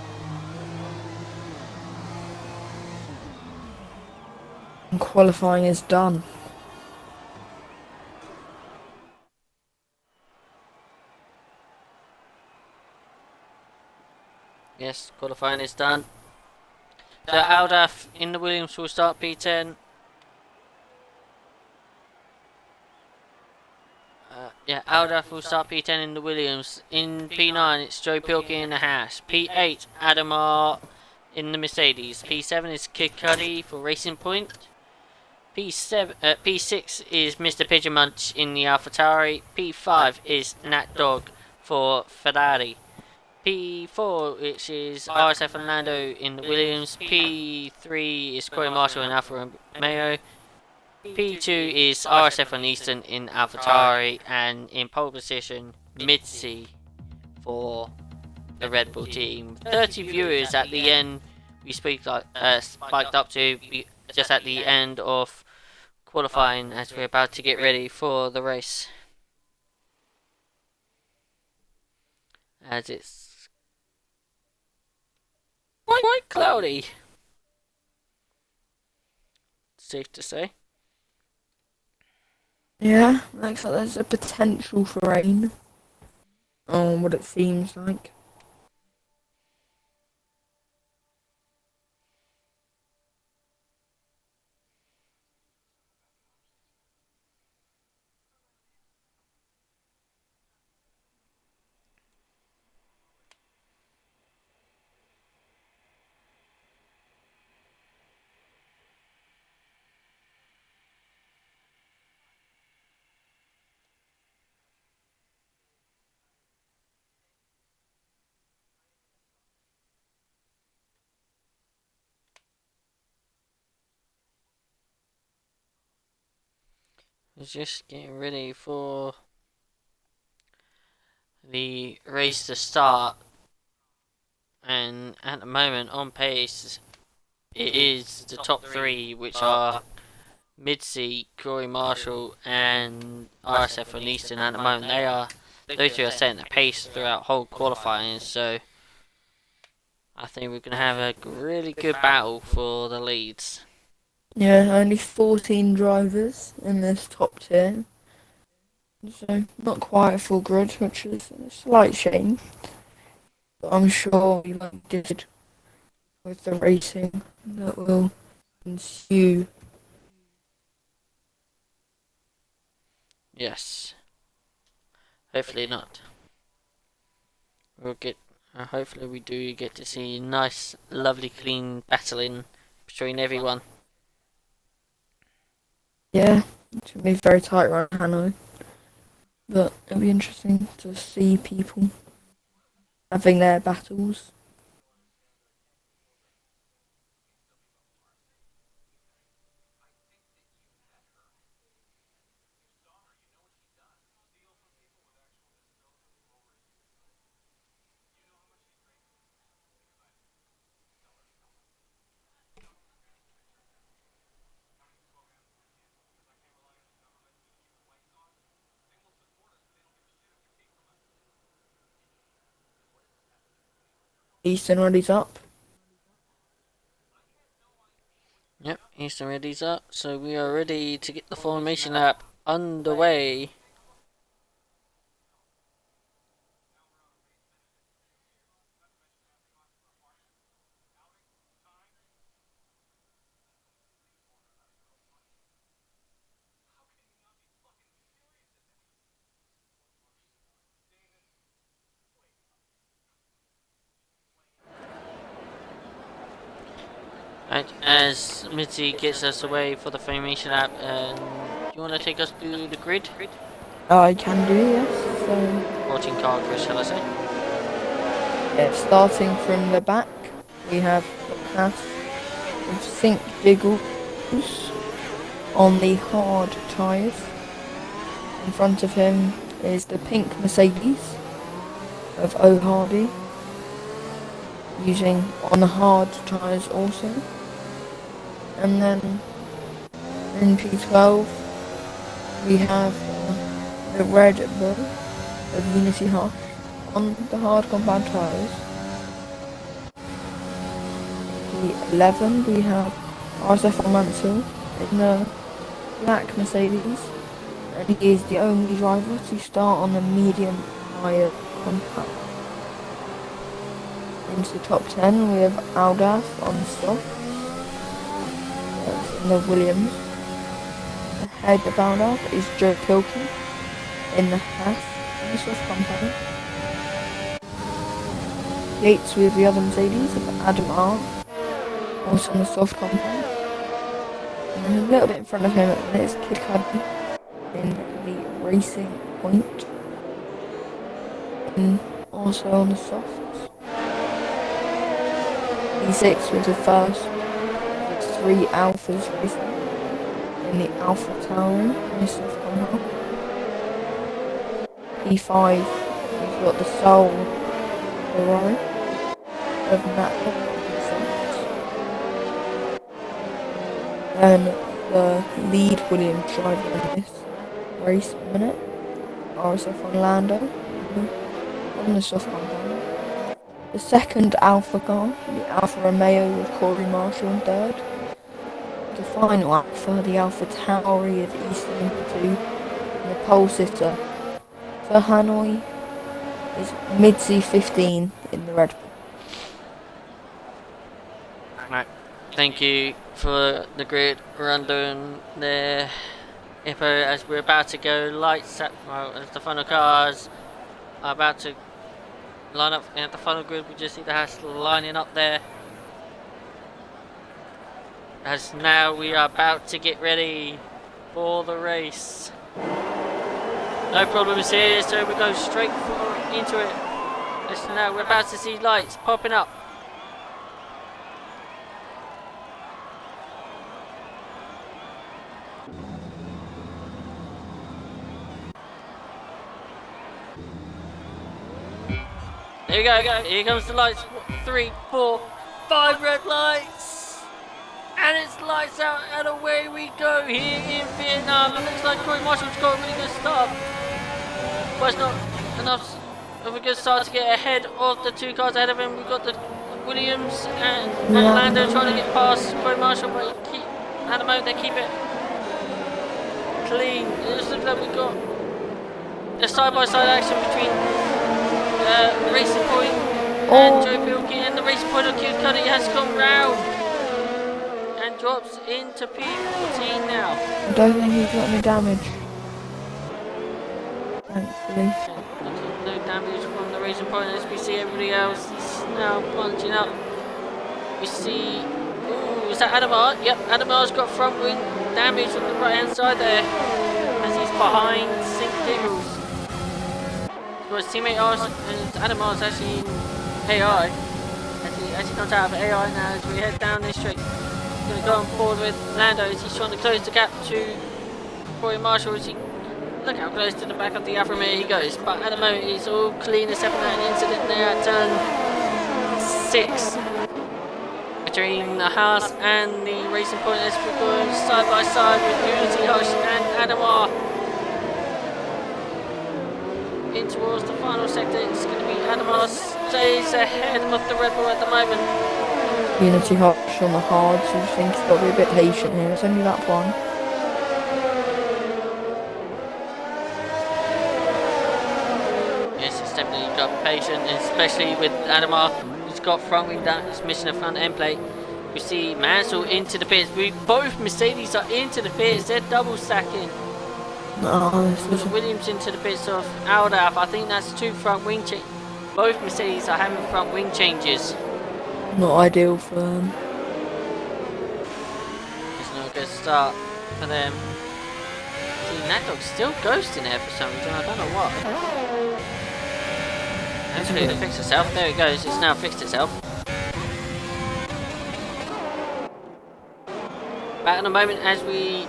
And qualifying is done.
Yes, qualifying is done. So Aldaf in the Williams will start P10. Aldaf will start P10 in the Williams. In P9 it's Joe Pilkey in the Haas. P8 Adam R in the Mercedes. P7 is Kid Cuddy for Racing Point. P6 is Mr. Pigeon Munch in the AlphaTauri. P5 is Nat Dog for Ferrari. P4, which is RSF and Lando in the Williams. P3 is Corey Marshall in Alfa Romeo. P2 is RSF and Easton in AlphaTauri, and in pole position, Midsy for the Red Bull team. 30 viewers at the end. We spiked up to just at the end of qualifying as we're about to get ready for the race. As it's quite cloudy, safe to say.
Yeah, looks like there's a potential for rain. On what it seems like.
We're just getting ready for the race to start, and at the moment on pace it is the top three, which are Mid-Sea, Corey Marshall and RSF1 Eastern. At the moment those two are setting the pace throughout whole qualifying, so I think we're going to have a really good battle for the leads.
Yeah, only 14 drivers in this top tier. So, not quite a full grid, which is a slight shame. But I'm sure we won't did with the racing that will ensue.
Yes. Hopefully not. We'll get. Hopefully we do get to see nice, lovely, clean battling between everyone.
Yeah, it's going to be very tight around Hanoi. But it'll be interesting to see people having their battles. Easton already's up.
Yep, Eastern ready's up, so we are ready to get the formation lap underway. Right, as Mitzi gets us away for the formation lap, and do you want to take us through the grid?
I can do, yes. So,
14 car grid, shall I say?
yeah, starting from the back, we have the path with Sync Jiggles on the hard tyres. In front of him is the pink Mercedes of O Hardy, using on the hard tyres also. And then in P12 we have the Red Bull of Unity Hush on the hard compound tyres. P11 we have RSF1 Mansell in the black Mercedes, and he is the only driver to start on the medium tyre compound. Into the top 10 we have Aldaf on the soft. In the Williams. Ahead of Aldaf is Joe Kilken in the half on the soft compound. Yates with the other Mercedes of Adam Arndt, also on the soft compound. And a little bit in front of him at the minute is Kid Cuddy in the racing point, and also on the softs. E6 with the first 3 Alphas racing in the Alpha Tower in the soft compound. P5 we've got the Soul Ferrari of Matt soft. And the lead Williams driver in this race at the minute, RSF1 Lando on the soft compound. The second Alpha car, the Alfa Romeo with Corey Marshall in third. The final Alpha, the Alpha Tauri of Eastern 2, and the pole sitter for Hanoi is Midzi 15 in the Red Bull.
Right, thank you for the grid rundown there, Hippo, as we're about to go lights at, well, as the final cars are about to line up at the final grid. We just see the Haas lining up there. As now we are about to get ready for the race. No problems here, so we go straight into it. Listen now, we're about to see lights popping up. There we go. Here comes the lights. 3, 4, 5 red lights. And it's lights out and away we go here in Vietnam. It looks like Corey Marshall's got a really good start. But it's not enough of a good start to get ahead of the 2 cars ahead of him. We've got the Williams and Lando trying to get past Corey Marshall, but at the moment they keep it clean. It just looks like we've got a side-by-side action between Racing Point and Joe Pilkey, and the Racing Point of Kid Cuddy has gone round and drops into P14 now.
I don't think he's got any damage. Thankfully.
No damage from the Racing Point as we see everybody else is now punching up. We see, ooh, is that Adamar? Yep, Adamar's got front wing damage on the right hand side there as he's behind St. Diggles. So his teammate Adamar's actually in AI. As he comes out of AI now as we head down this straight. He's going to go on board with Lando as he's trying to close the gap to Corey Marshall as he, look how close to the back of the Afro he goes. But at the moment he's all clean except for that incident there at turn 6. Between the Haas and the Racing Point as we're going side by side with Unity Hush and Adamar. In towards the final sector, it's going to be Adamar stays ahead of the Red Bull at the moment.
Unity Hush on the hard, so I think he's got to be a bit patient here. It's only that one.
Yes, it's definitely got patient, especially with Adamar, who's got front wing that is missing a front end plate. We see Mansell into the pits. Both Mercedes are into the pits. They're double stacking. With Williams into the pits of Aldaf. I think that's 2 front wing changes. Both Mercedes are having front wing changes.
Not ideal for them.
It's not a good start for them. See, that dog's still ghosting there for some reason. I don't know what. Hopefully it'll fix itself. There it goes. It's now fixed itself. Back in a moment as we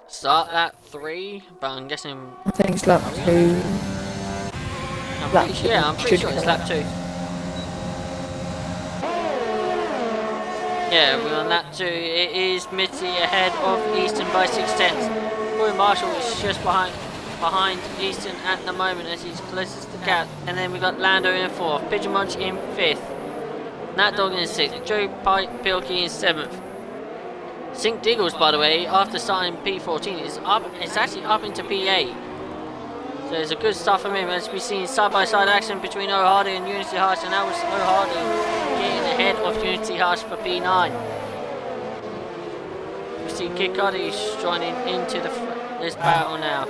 start at 3, but I'm guessing.
I think it's lap 2.
I'm pretty sure it's lap 2. Yeah, we're on lap 2. It is Mitty ahead of Easton by 6/10. Corey Marshall is just behind Easton at the moment as he's closest to the gap. And then we've got Lando in 4th, Pigeon Munch in 5th, Nat Dog in 6th, Joe Pilkey in 7th. St. Diggles, by the way, after starting P14, is up. It's actually up into P8. So it's a good start from him as we've seen side-by-side action between O'Hardy and Unity Harsh, and that was O'Hardy getting ahead of Unity Harsh for P9. We see Kid Cuddy joining into this battle now.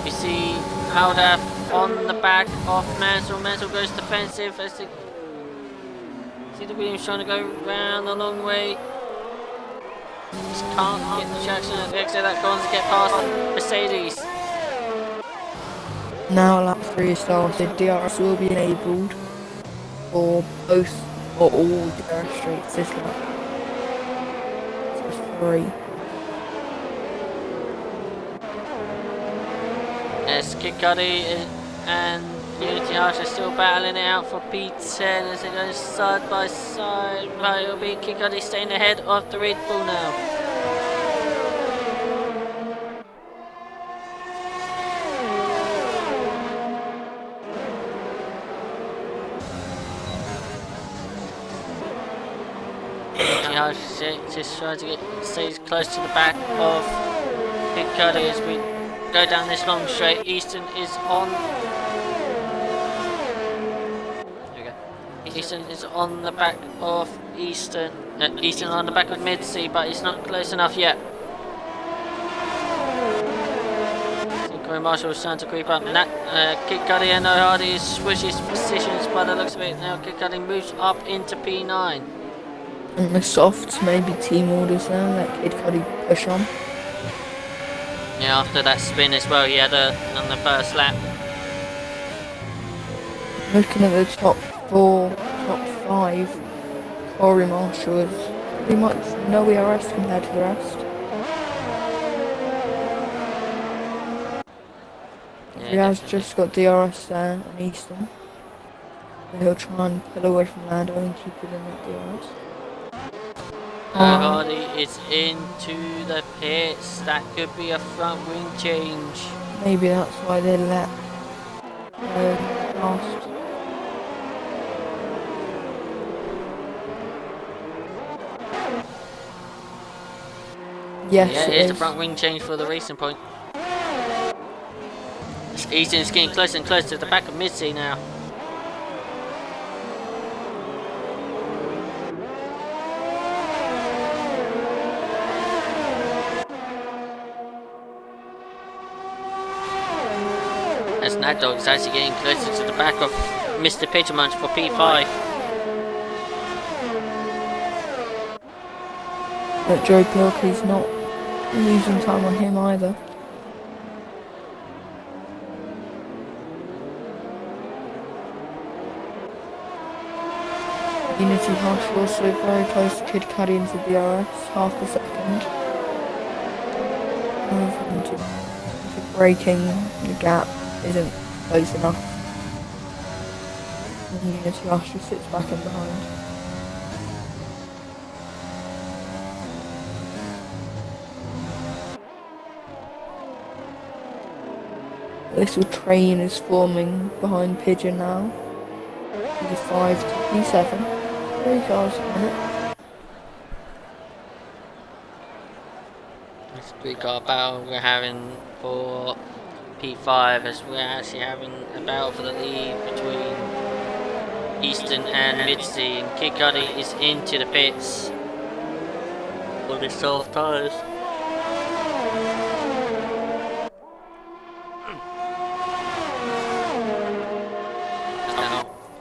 We see Aldaf on the back of Mansell. Mansell goes defensive as the Williams trying to go round the long way. Just can't get the traction at the exit of that corner to get past Mercedes.
Now lap 3 is started. DRS will be enabled for both or all DRS straights this lap. So it's 3.
Yes, Kid Cuddy and Unity Harsh are still battling it out for P10 as it goes side by side. Right, it'll be Kid Cuddy staying ahead of the Red Bull now. Unity Harsh just trying to stay close to the back of Kid Cuddy as we go down this long straight. Easton is on. Easton is on the back of Easton. Easton on the back of Mid-C, but he's not close enough yet. Corey Marshall is starting to creep up. Kid Cuddy and O'Hardy switches positions by the looks of it. Now Kid Cuddy moves up into P9.
And the softs, maybe team orders now, let Kid Cuddy push on.
Yeah, after that spin as well, he had on the first lap.
Looking at the top 4, top 5, Corey Marshall is pretty much no ERS compared to the rest. He has just got DRS there on Easton. So he'll try and pull away from Lando and keep it in that DRS.
Hardy is into the pits. That could be a front wing change.
Maybe that's why they let last. Yes,
Yeah,
it
it's
is.
the front wing change for the racing point. Easton's getting closer and closer to the back of mid-sea now. As Nat Dog's actually getting closer to the back of Mr. Pitchermunch for P5.
But Joe Pilkey's not losing time on him either. Unity Hush also very close to Kid Cudi into DRS, half a second. Breaking the gap isn't close enough. And Unity Hush just sits back in behind. A little train is forming behind Pigeon now. P5 to P7. 3 cars a minute.
This 3-car battle we're having for P5 as we're actually having a battle for the lead between Easton and Midsea, and Kid Cudi is into the pits for the soft tyres.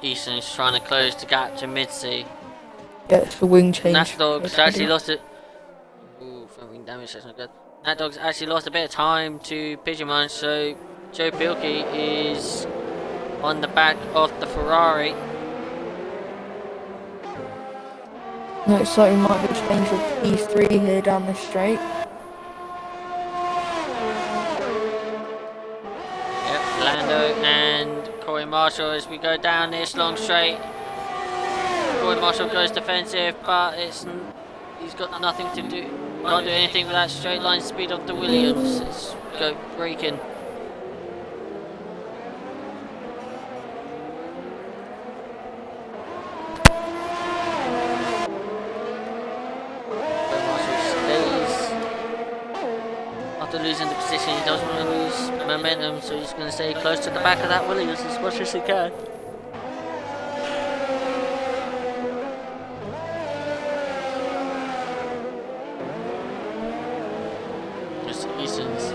Easton is trying to close the gap to Midsea.
Yeah, it's a wing change.
Nat Dog's actually lost it. Ooh, front wing damage, that's not good. Nat Dog's actually lost a bit of time to Pigeonmunch, so Joe Pilkey is on the back of the Ferrari.
Looks like we might be changed with P3 here down the straight.
Yep, Lando and Corey Marshall as we go down this long straight. Corey Marshall goes defensive, but he's got nothing to do. Can't do anything with that straight line speed of the Williams. It's go braking. Corey Marshall stays. After losing the position, he doesn't want to lose momentum, so he's going to stay close to the back of that Williams as much as he can. Easton's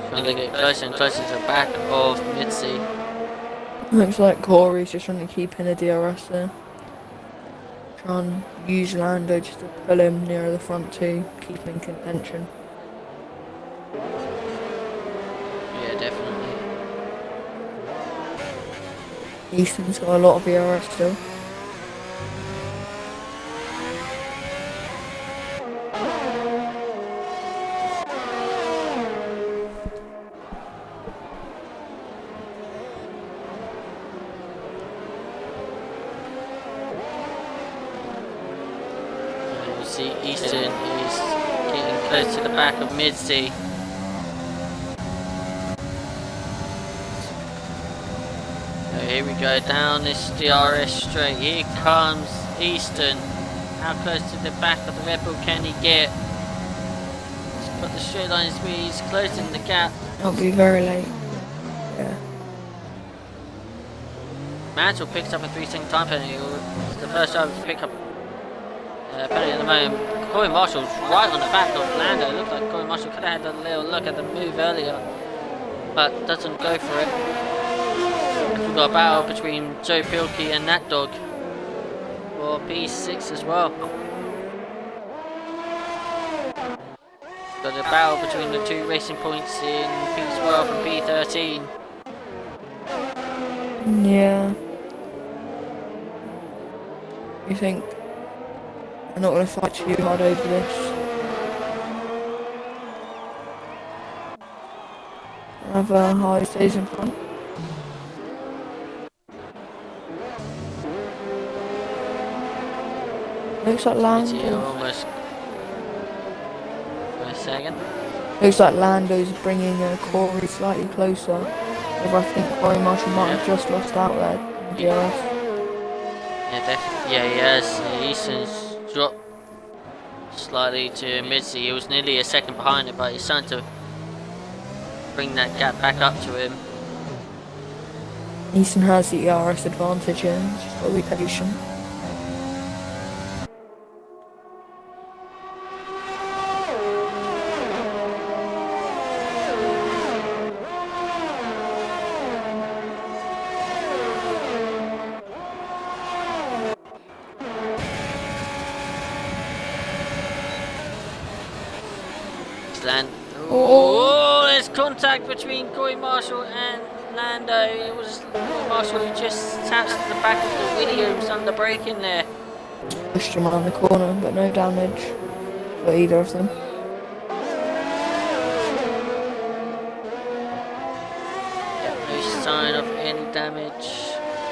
trying to get closer and closer to the back of Midsea.
Looks like Corey's just trying to keep in the DRS there. Try and use Lando just to pull him nearer the front too, keep him in contention.
Yeah, definitely.
Easton's got a lot of DRS still.
See, Easton is getting close to the back of Midsea. So here we go down this DRS straight. Here comes Easton. How close to the back of the Red Bull can he get? He's got the straight line speed. He's closing the gap.
That'll be very late. Yeah.
Mansell picks up a 3-second time penalty. It's the first driver to pick up penalty at the moment. Corey Marshall's right on the back of Lando. It looks like Corey Marshall could have had a little look at the move earlier, but doesn't go for it. We've got a battle between Joe Pilkey and Nat Dog for P6 as well. Got a battle between the two racing points in P12 and P13.
Yeah. You think I'm not going to fight too hard over this? have Harley stays in front. Looks like Lando.
Almost for a second.
Looks like Lando's bringing Corey slightly closer. If I think Corey Marshall might have just lost out there in DRS.
Yeah, definitely. Yeah, he has. Easton's dropped slightly to Mitzi. He was nearly a second behind it, but he's starting to bring that gap back up to him.
Easton has the ERS advantage here, just gotta be patient.
Oh, there's contact between Corey Marshall and Lando. It was Corey Marshall who just taps the back of the Williams under braking there.
Pushed him around the corner, but no damage for either of them.
Yep, no sign of any damage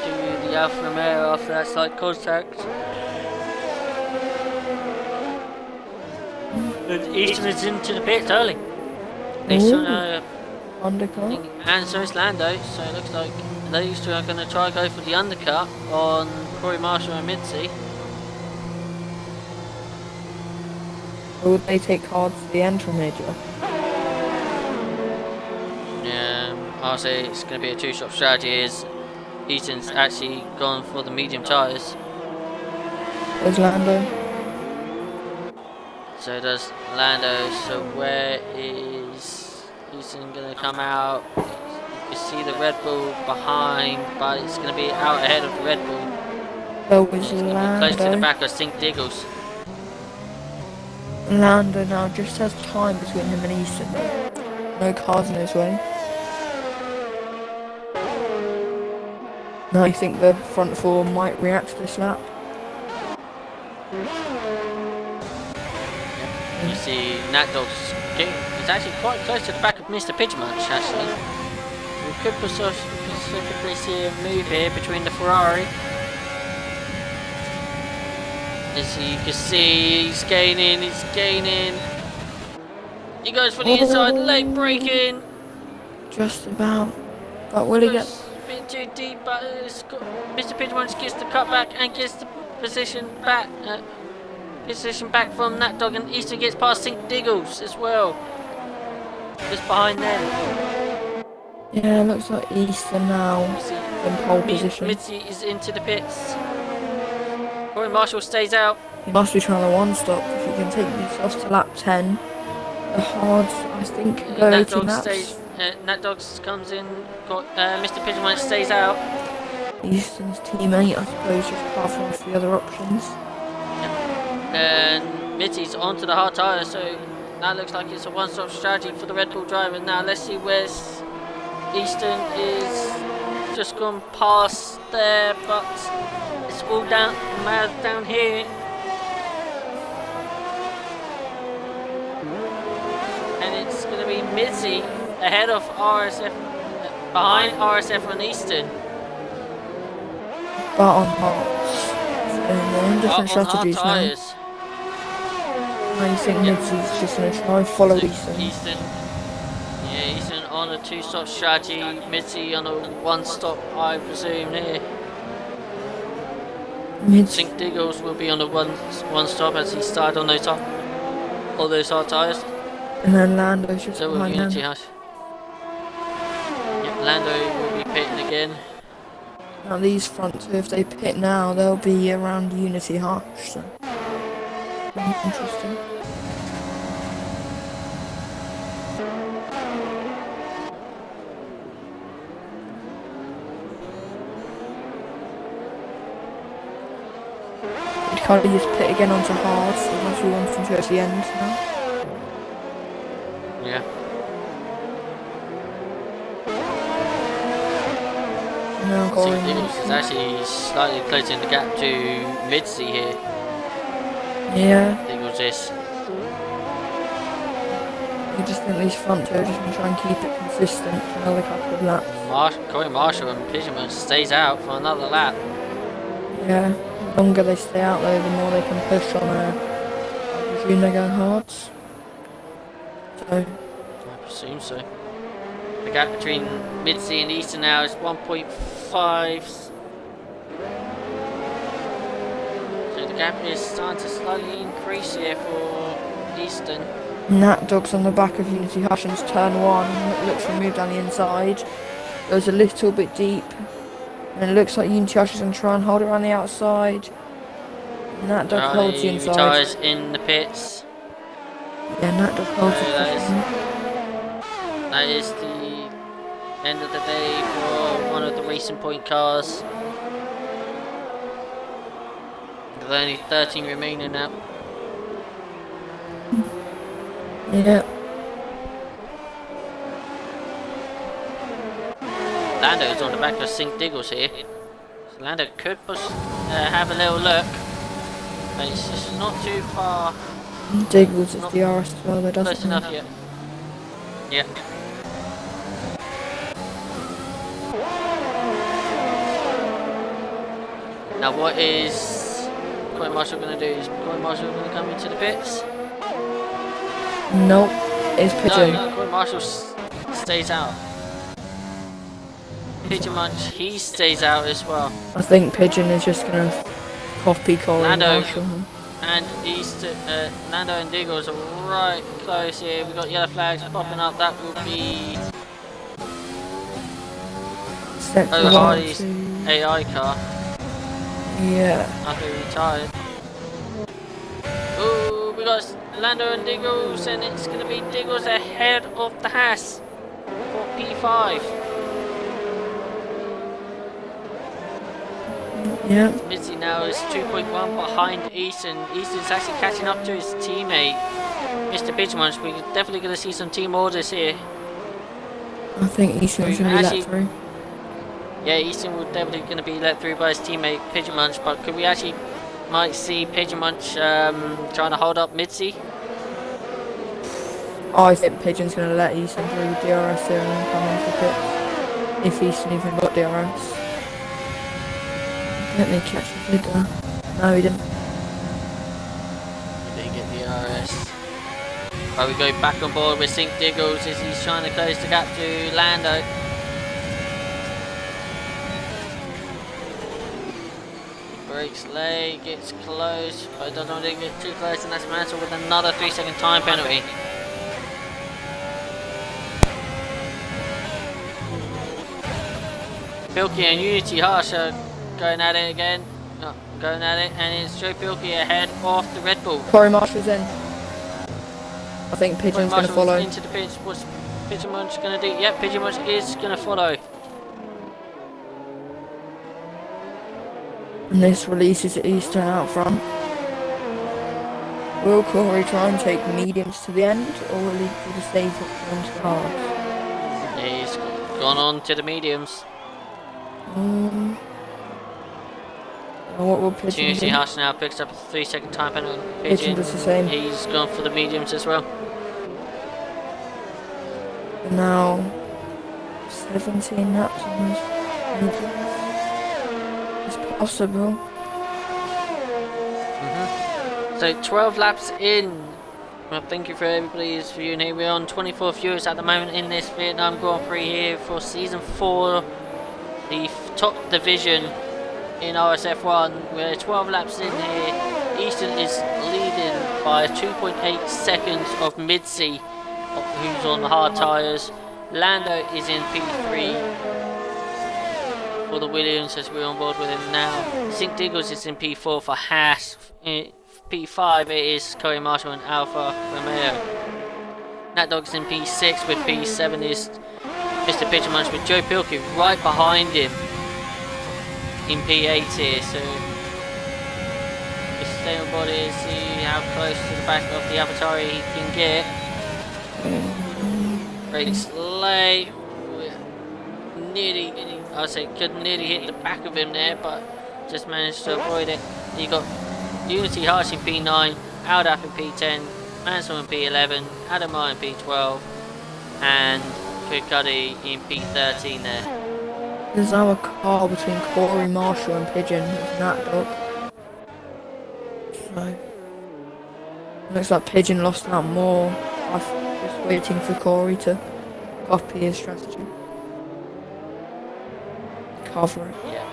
to the Alfa Romeo after that slight contact. And Easton is into the pits early.
Undercut.
And so is Lando, so it looks like these two are going to try go for the undercut on Corey Marshall and Mitzi.
Or would they take hard for the entry major?
I'll say it's going to be a two-stop strategy. Is Easton's actually gone for the medium tyres.
There's Lando.
So does Lando. So where is Easton going to come out? You can see the Red Bull behind, but it's going to be out ahead of the Red Bull.
There was Lando.
Close to the back of Stink Diggles.
Lando now just has time between him and Easton. No cars in his way. Now you think the front four might react to this lap?
You see Nat Dog's it's actually quite close to the back of Mr. Pidgemunch, actually. We could specifically see a move here between the Ferrari. As you can see, he's gaining. He goes for the inside, late braking.
Just about. But will he get...
A bit too deep, but Mr. Pidgemunch gets the cutback and gets the position back. Position back from Nat Dog, and Easton gets past Stink Diggles as well. Just behind them.
Yeah, looks like Easton now in pole position.
Mitzi is into the pits. Corey Marshall stays out.
He must be trying to one-stop if he can take himself to lap 10. The hards, I think, go 18 laps.
Nat Dog comes in, Mr. Pidgemunch stays out.
Easton's teammate, I suppose, just passing off the other options.
And Mitzi's onto the hard tyre, so that looks like it's a one-stop strategy for the Red Bull driver. Now let's see where Easton is. Just gone past there, but it's all down here. And it's going to be Mitzi ahead of RSF, behind RSF1 Easton.
But on hards. And different strategies now. I think Mitzi's just going to try and follow Easton.
Easton on a two-stop strategy, Mitzi on a one-stop, I presume, here. Stink Diggles will be on a one-stop as he started on those hard tyres.
And then Lando's just
so
behind him.
Yep, Lando will be pitting again.
Now these front two, if they pit now, they'll be around Unity Harsh, so... Interesting. You can't just pit again onto hards unless you want them to at the end now.
Yeah.
Now going
is actually slightly closing the gap to Mitzi here.
Yeah.
Diggles is.
I just think these front two are just going to try and keep it consistent for another couple of laps.
Corey Marshall and Pigeon stays out for another lap.
Yeah, the longer they stay out though, the more they can push on I presume they go hards. So,
I presume so. The gap between Midsea and Eastern now is 1.5. So the gap is starting to slightly increase here for Eastern.
Nat Dog's on the back of Unity Hutchins, turn one, looks to move down the inside. Goes a little bit deep. And it looks like Unity Hutchins going to try and hold it around the outside. Nat Dog holds the inside.
Retires in the pits.
Yeah, Nat Dog holds the
That is the end of the day for one of the Racing Point cars. There's only 13 remaining now.
Yeah.
Lando's on the back of Sink Diggles here. So Lando could have a little look, but it's just not too far.
Diggles is the RS as well, that doesn't
Close enough yet. Yeah. Now what is Corey Marshall going to do? Is Corey Marshall going to come into the pits?
Nope, it's Pigeon.
No, Corey Marshall stays out. Pigeon Munch, he stays out as well.
I think Pigeon is just going to copy Corey
Lando
Marshall.
and Lando and Diggles are right close here. We've got yellow flags popping up. That will be Hardy's AI car.
Yeah.
After he retired. Ooh, we got Lando and Diggles, and it's going to be Diggles ahead of the Haas for P5.
Yeah.
Mitzi now is 2.1 behind Easton. Easton's actually catching up to his teammate, Mr. Pigeonmunch. We're definitely going to see some team orders here.
I think Easton's going to be let through.
Yeah, Easton will definitely going to be let through by his teammate Pigeonmunch, but could we actually might see Pigeonmunch trying to hold up Mitzi?
I think Pigeon's going to let Easton through with DRS there and then come into the pits. If Easton even got DRS. Let me catch the figure. No, he didn't.
He didn't get DRS. But we go back on board with Sink Diggles as he's trying to close the gap to Lando. Breaks late, gets close, but doesn't want to get too close, and that's Mansell with another 3-second time penalty. Pilkey and Unity Harsh are going at it again. Going at it, and it's Joe Pilkey ahead of the Red Bull.
Corey Marshall's in. I think Pigeon's going to follow.
Into the pitch. What's Pigeon Munch going to do? Yep, Pigeon Munch is going to follow.
And this releases Easton out front. Will Corey try and take mediums to the end, or will he do the safe option onto the hards?
He's gone on to the mediums.
What will Pigeon
Unity
do?
Hush now picks up a 3-second time penalty.
Pigeon does the same.
He's gone for the mediums as well.
Now 17 laps on this mediums. It's possible.
So 12 laps in. Well, thank you for everybody's viewing here. We're on 24 viewers at the moment in this Vietnam Grand Prix here for Season 4, the top division in RSF1. We're 12 laps in here. Easton is leading by 2.8 seconds of Midsea, who's on the hard tyres. Lando is in P3 for the Williams as we're on board with him now. Sink Diggles is in P4 for Haas. In P5 it is Corey Marshall and Alfa Romeo. Nat Dog's in P6 with P7 is Mr. Pigeon Munch with Joe Pilkey right behind him in P8 here, so just stay on board here, see how close to the back of the Avatari he can get. Breaks late, could nearly hit the back of him there, but just managed to avoid it. You got Unity Harsh in P9, Aldaf in P10, Mansell in P11, Adamar in P12, and Kirkcuddy in P13 there.
There's now a car between Corey Marshall and Pigeon with Nat Dog. So, looks like Pigeon lost out more. I'm just waiting for Corey to copy his strategy. Cover it.
Yeah.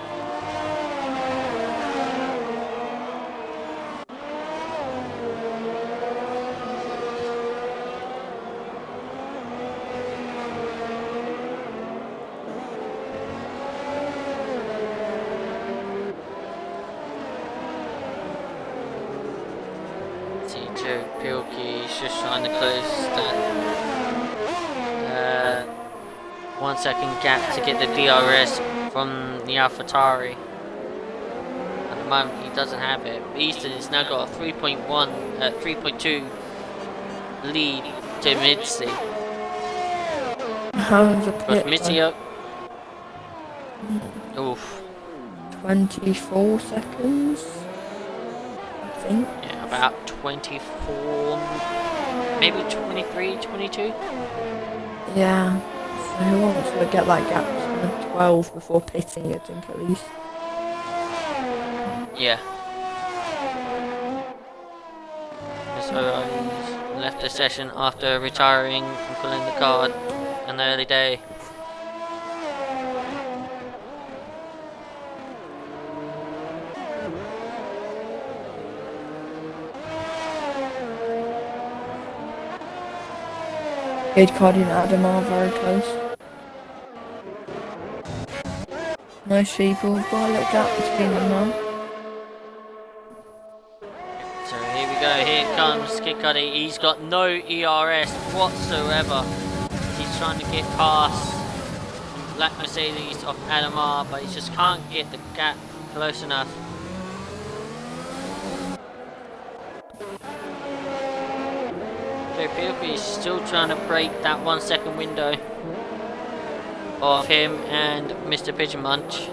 See Joe Pilkey's just trying to close that 1 second gap to get the DRS from the AlphaTauri. At the moment he doesn't have it. Easton has now got a 3.2 lead to Mitzi.
How's the
But
pit?
Mitzi oof.
24 seconds, I think.
Yeah, about 24, maybe 23, 22.
Yeah. So who wants to get that gap to 12 before pitting, I think, at least.
Yeah. So he's left the session after retiring and pulling the card an early day.
Kid Cardi and Adam are very close. Most people have got a little gap between them now.
So here we go, here comes Kid Cudi. He's got no ERS whatsoever. He's trying to get past Black Mercedes off Adamar, but he just can't get the gap close enough. So Pilkey is still trying to break that 1 second window of him and Mr. Pigeon Munch.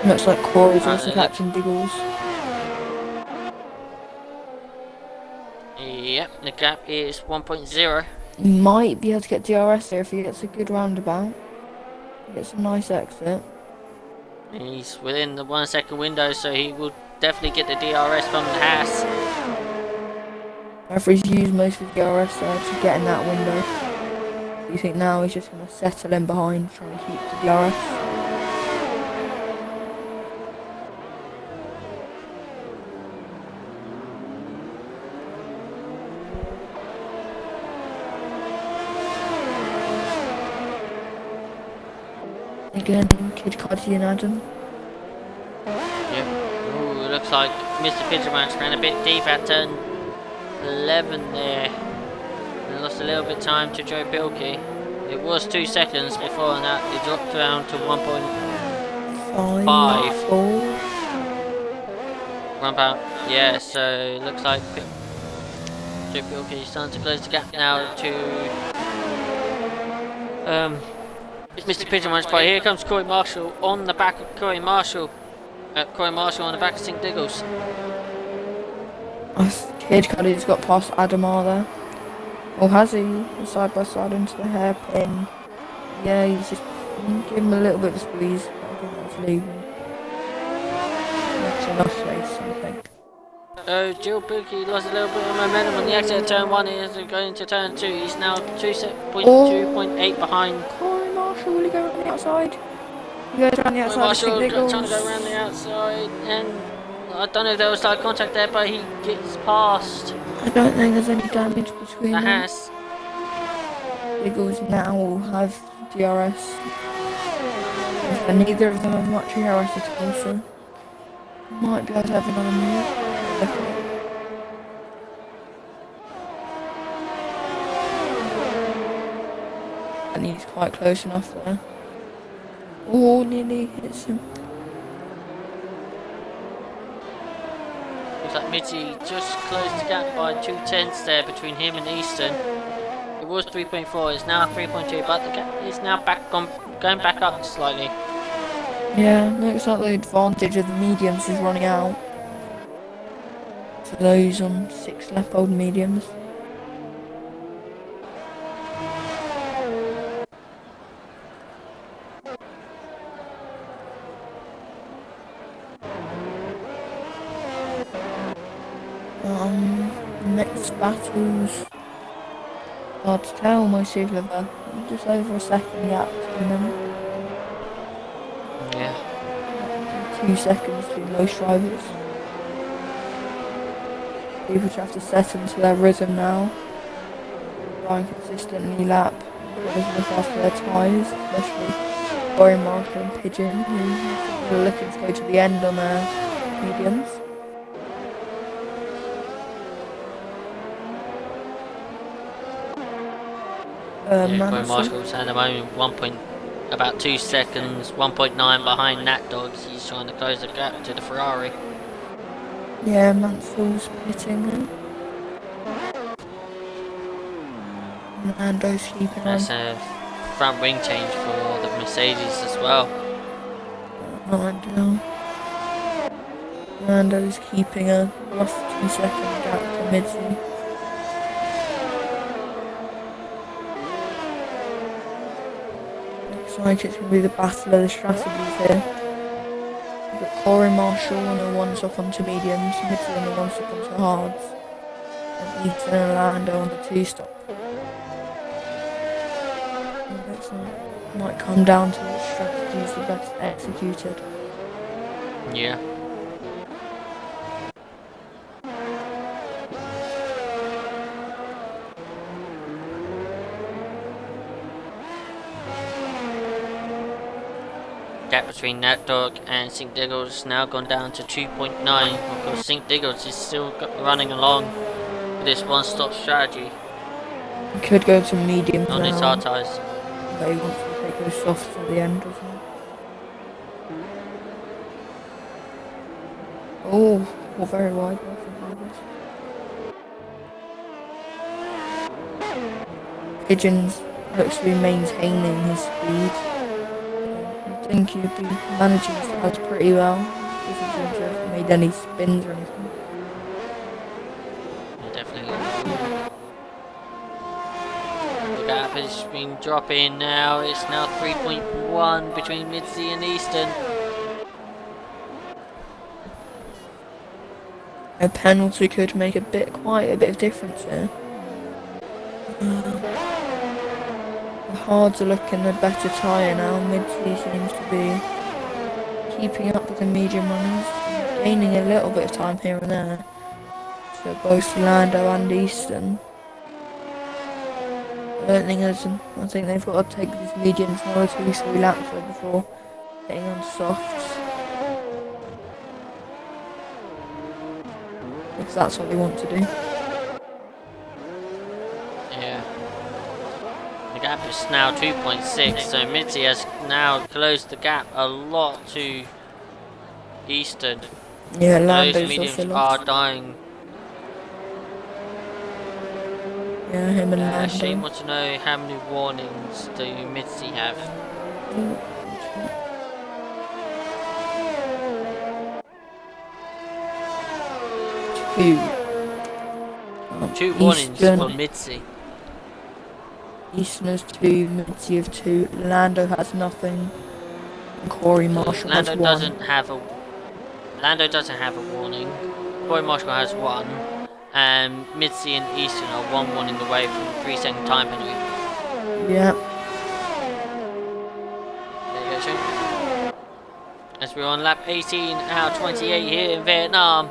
Looks like Corey's also catching Diggles.
Yep, the gap is 1.0.
He might be able to get DRS there if he gets a good roundabout. He gets a nice exit.
He's within the 1 second window, so he will definitely get the DRS from the Haas.
Referee's used most of the DRS there to get in that window. You think now he's just going to settle in behind, trying to keep the DRS. Again, Kid Cudi and Adam.
Yep. Ooh, it looks like Mr. Pigeonman's ran a bit deep at turn 11 there. And lost a little bit of time to Joe Pilkey. It was 2 seconds before that it dropped down to 1.5.
4.
Ramp out. Yeah, so it looks like Joe Pilkey is starting to close the gap now to Mr. Pigeonman's, but here comes Corey Marshall on the back of Corey Marshall. Corey Marshall on the back of St. Diggles.
Kid Cudi's got past Adamar there. Or has he? Side by side into the hairpin. Yeah, he's just give him a little bit of a squeeze. I think that's leaving. That's enough space, I think.
Joe Pilkey lost a little bit of momentum on the exit of turn 1. He is going into turn 2. He's now 2.8 behind.
Corey Marshall, will he go around the outside? He goes around the outside.
Marshall trying to go around the outside, and I don't know if there was side contact there, but he gets past.
I don't think there's any damage between
the
them.
Haas.
Eagles now will have DRS. And neither of them have much DRS at all, so might be able to have another move. And he's quite close enough there. Oh, nearly hits him.
Looks like Mitzi just closed the gap by 2/10 there between him and Easton. It was 3.4, it's now 3.2, but the gap is now going back up slightly.
Yeah, looks like the advantage of the mediums is running out. for those on 6 lap old mediums. Next battles, hard to tell. Most people have just over a second gap between them.
Yeah.
2 seconds between most drivers. People just have to set into their rhythm now. Run consistently lap, as well as look after their tyres, especially Corey Marker and Pigeon, who are looking to go to the end on their mediums.
Corey Marshall's at the moment about 2 seconds, 1.9 behind Nat Dogs. He's trying to close the gap to the Ferrari.
Yeah, Mansell's pitting him. Lando's keeping on.
That's a front wing change for the Mercedes as well.
Lando's keeping a rough 2 second gap to Mitzi. Looks like it's going to be the battle of the strategies here. We've got Corey Marshall on the one stop onto mediums, Mitzi on the one stop onto hards, and Ethan and Lando on the 2 stop. Might come down to which strategy is the best executed.
Yeah. Gap between Nat Dog and Sink Diggles has now gone down to 2.9. Of course, Sink Diggles is still running along with this one-stop strategy.
He could go to mediums
on his hard tyres.
But he wants to take those softs at the end, doesn't he? Oh, well, very wide. Pigeons looks to be maintaining his speed. I think he'd be managing his cars pretty well. Doesn't seem to have made any spins or anything.
Definitely. The gap has been dropping now. It's now 3.1 between Midsea and Easton.
A penalty could make quite a bit of difference here. The hards are looking a better tyre now. Midsea seems to be keeping up with the medium runners, gaining a little bit of time here and there. So both Lando and Easton. I think they've got to take these mediums another 2-3 laps before getting on softs. If that's what they want to do.
Yeah. The gap is now 2.6, so Midsea has now closed the gap a lot to Easton.
Yeah,
Those
Lando's
mediums
also
are
lost.
dying.
Yeah, him and Lando.
Shane wants to know how many warnings do Midsea have? Two warnings for Midsea.
Easton has 2, Midsea have 2, Lando has nothing, and Corey Marshall has 1.
Lando doesn't have a warning. Corey Marshall has 1, and Midsea and Easton are 1 warning away from a 3-second time penalty.
Yeah.
There you go, Shane. As we're on lap 18 out of 28 here in Vietnam.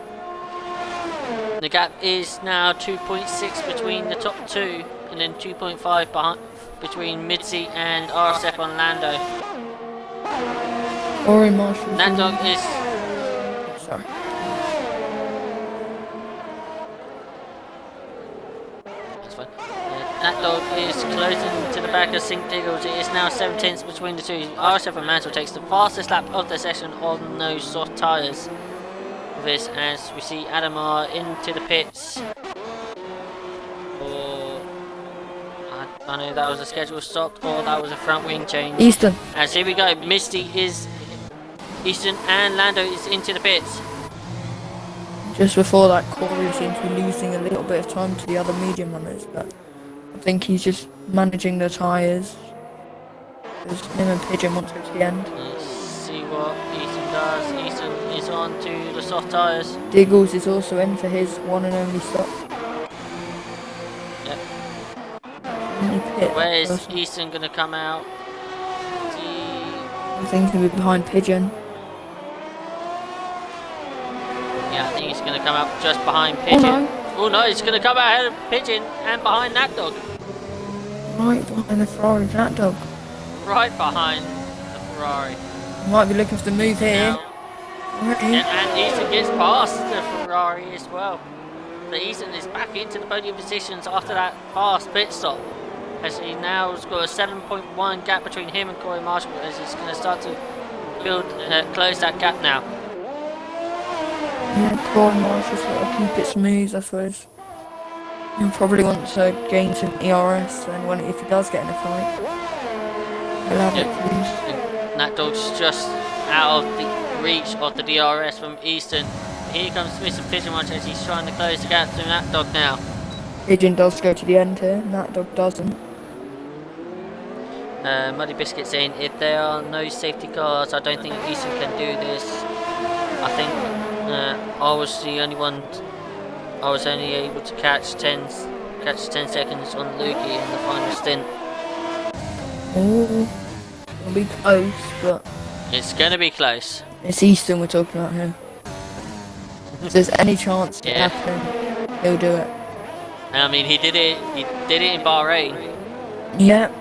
The gap is now 2.6 between the top 2, and then 2.5 between Midsea and RSF1 Lando.
Corey Marshall.
Nat Dog is.
Sorry.
That's fine. Nat Dog is closing to the back of Sink Diggles. It is now 7 tenths between the two. RSF1 Mantle takes the fastest lap of the session on those soft tyres. This as we see Adamar into the pits. I know that was a scheduled stop or that was a front wing change.
Easton.
As here we go, Misty is Easton and Lando is into the pits.
Just before that, Corey seemed to be losing a little bit of time to the other medium runners, but I think he's just managing the tyres. Because him and Pigeon want to go to the end.
Let's see what Ethan does. Ethan is on to the soft tyres.
Diggles is also in for his one and only stop.
Yep.
Pit
Where is
person.
Ethan going to come out?
I think he's going to be behind Pigeon.
Yeah, I think he's going to come out just behind Pigeon. Oh no, he's going to come out ahead of Pigeon and behind that dog.
Right behind the Ferrari, that dog.
Right behind the Ferrari.
Might be looking for the move here.
Now, and Ethan gets past the Ferrari as well. So Ethan is back into the podium positions after that fast pit stop. As he now has got a 7.1 gap between him and Corey Marshall, as he's going to start to close that gap now.
Yeah, Corey Marshall's got to keep it smooth, I suppose. He'll probably want to gain some ERS, and if he does get in a fight, he'll have it cruise.
That dog's just out of the reach of the DRS from Easton. Here comes Mr. Pigeon Watch as he's trying to close the gap to that dog now.
Pigeon does go to the end here, and that dog doesn't.
Muddy Biscuit saying, if there are no safety cars, I don't think Easton can do this. I think I was the only one. I was only able to catch 10 seconds on Lukey in the final stint.
Oh, it'll be close, but
It's going to be close.
it's Easton we're talking about here. If there's any chance to happen, he'll do it.
And I mean, he did it in Bahrain.
Yeah,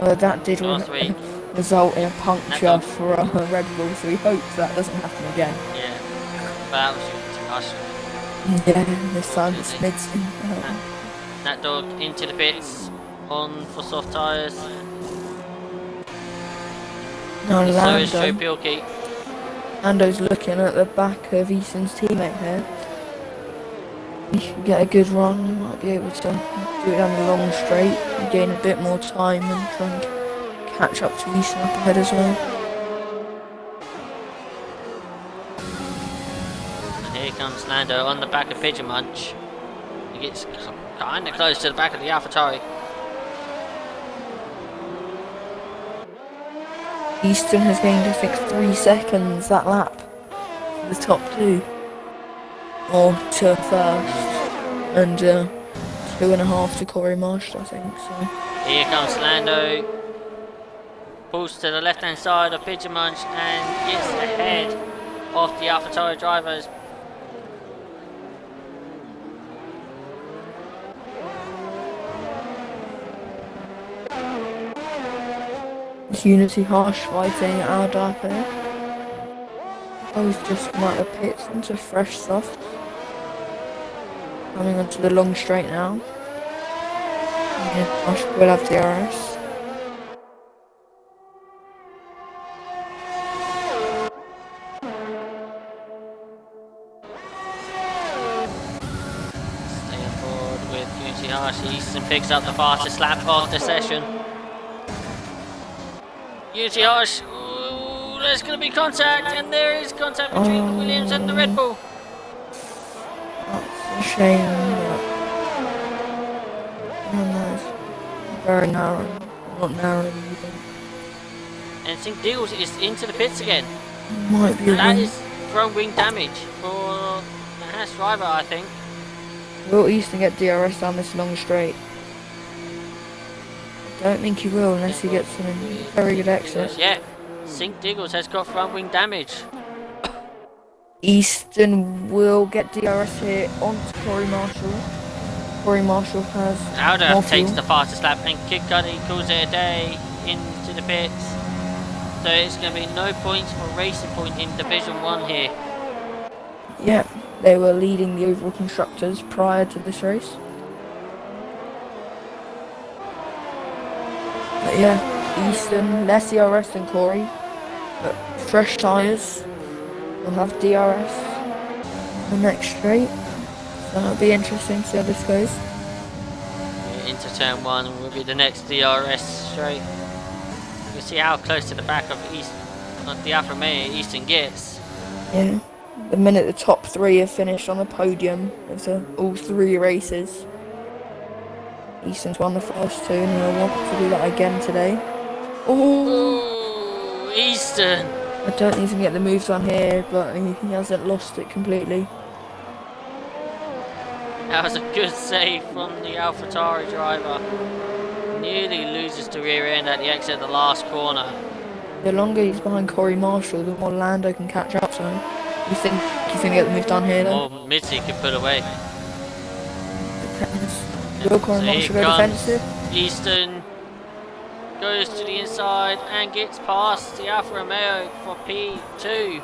that did
Last week.
result in a puncture for Red Bull, so we hope that doesn't happen again.
Yeah, but that was too harsh.
Yeah, this time it's mid.
That dog into the pits, on for soft tyres.
No,
So is Joe Pilkey.
Lando's looking at the back of Easton's teammate here. He should get a good run, he might be able to do it down the long straight and gain a bit more time and try and catch up to Easton up ahead as well.
And here comes Lando on the back of Pigeon Munch. He gets kind of close to the back of the AlphaTauri.
Easton has gained, I think, 3 seconds that lap for the top two. Or to first. And 2.5 to Corey Marshall, I think. So.
Here comes Lando. Pulls to the left hand side of Pigeon Munch and gets ahead of the AlphaTauri drivers.
Unity Harsh fighting our dark here. Both just come out of the pits into fresh soft. Coming onto the long straight now. Yeah, Harsh will have DRS.
Staying forward with Unity Harsh. Easton picks up the fastest lap of the session. Unity Harsh, there's going to be contact, and there is contact between the Williams and the Red Bull.
That's a shame, but very narrow. Not narrow either.
And St. Deals is into the pits again.
Might be a
That
win.
is front wing damage for the Haas driver, I think.
Will Easton get DRS down this long straight? I don't think he will unless he gets some very good exit.
Yeah, St. Diggles has got front wing damage.
Easton will get DRS here onto Corey Marshall. Corey Marshall has
Alda
more
takes
fuel.
the fastest lap, and Kid Cudi calls it a day into the pits. So it's going to be no points for Racing Point in Division 1 here.
Yeah, they were leading the overall constructors prior to this race. But yeah, Easton, less DRS than Corey, but fresh tyres. We'll have DRS the next straight. So it'll be interesting to see how this goes.
Into turn 1 will be the next DRS straight. You can see how close to the back of the Alfa Romeo Easton gets.
Yeah, The minute the top three have finished on the podium of all three races. Easton's won the first two and he'll want to do that again today. Oh!
Ooh, Easton!
I don't need to get the moves on here, but he hasn't lost it completely.
That was a good save from the AlphaTauri driver. Nearly loses to rear end at the exit of the last corner.
The longer he's behind Corey Marshall, the more Lando can catch up to him. You think he's going to get the move done here though?
Or Mitzi can put away.
Will Corey Marshall go defensive?
Easton goes to the inside and gets past the Alfa Romeo for P2.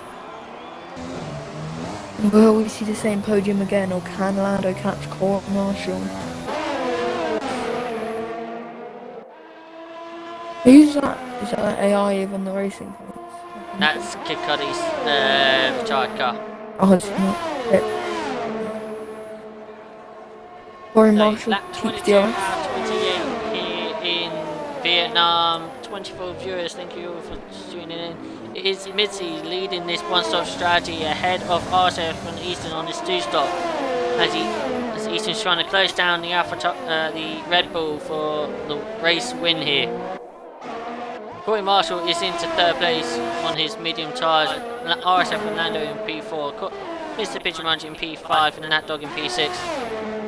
Will we see the same podium again, or can Lando catch Corey Marshall? Who's that? Is that AI even the racing points?
That's Kid Cudi's retired car.
Oh, it's not. Corey Marshall
Lap
keeps
22
the
out
ice.
of 28 here in Vietnam. 24 viewers, thank you all for tuning in. It is Mitzi leading this one-stop strategy ahead of RSF and Easton on this two-stop. As Easton's trying to close down the the Red Bull for the race win here. Corey Marshall is into third place on his medium tyres. RSF and Lando in P4. Mr. Pitchermunch in P5 and Nat Dog in P6.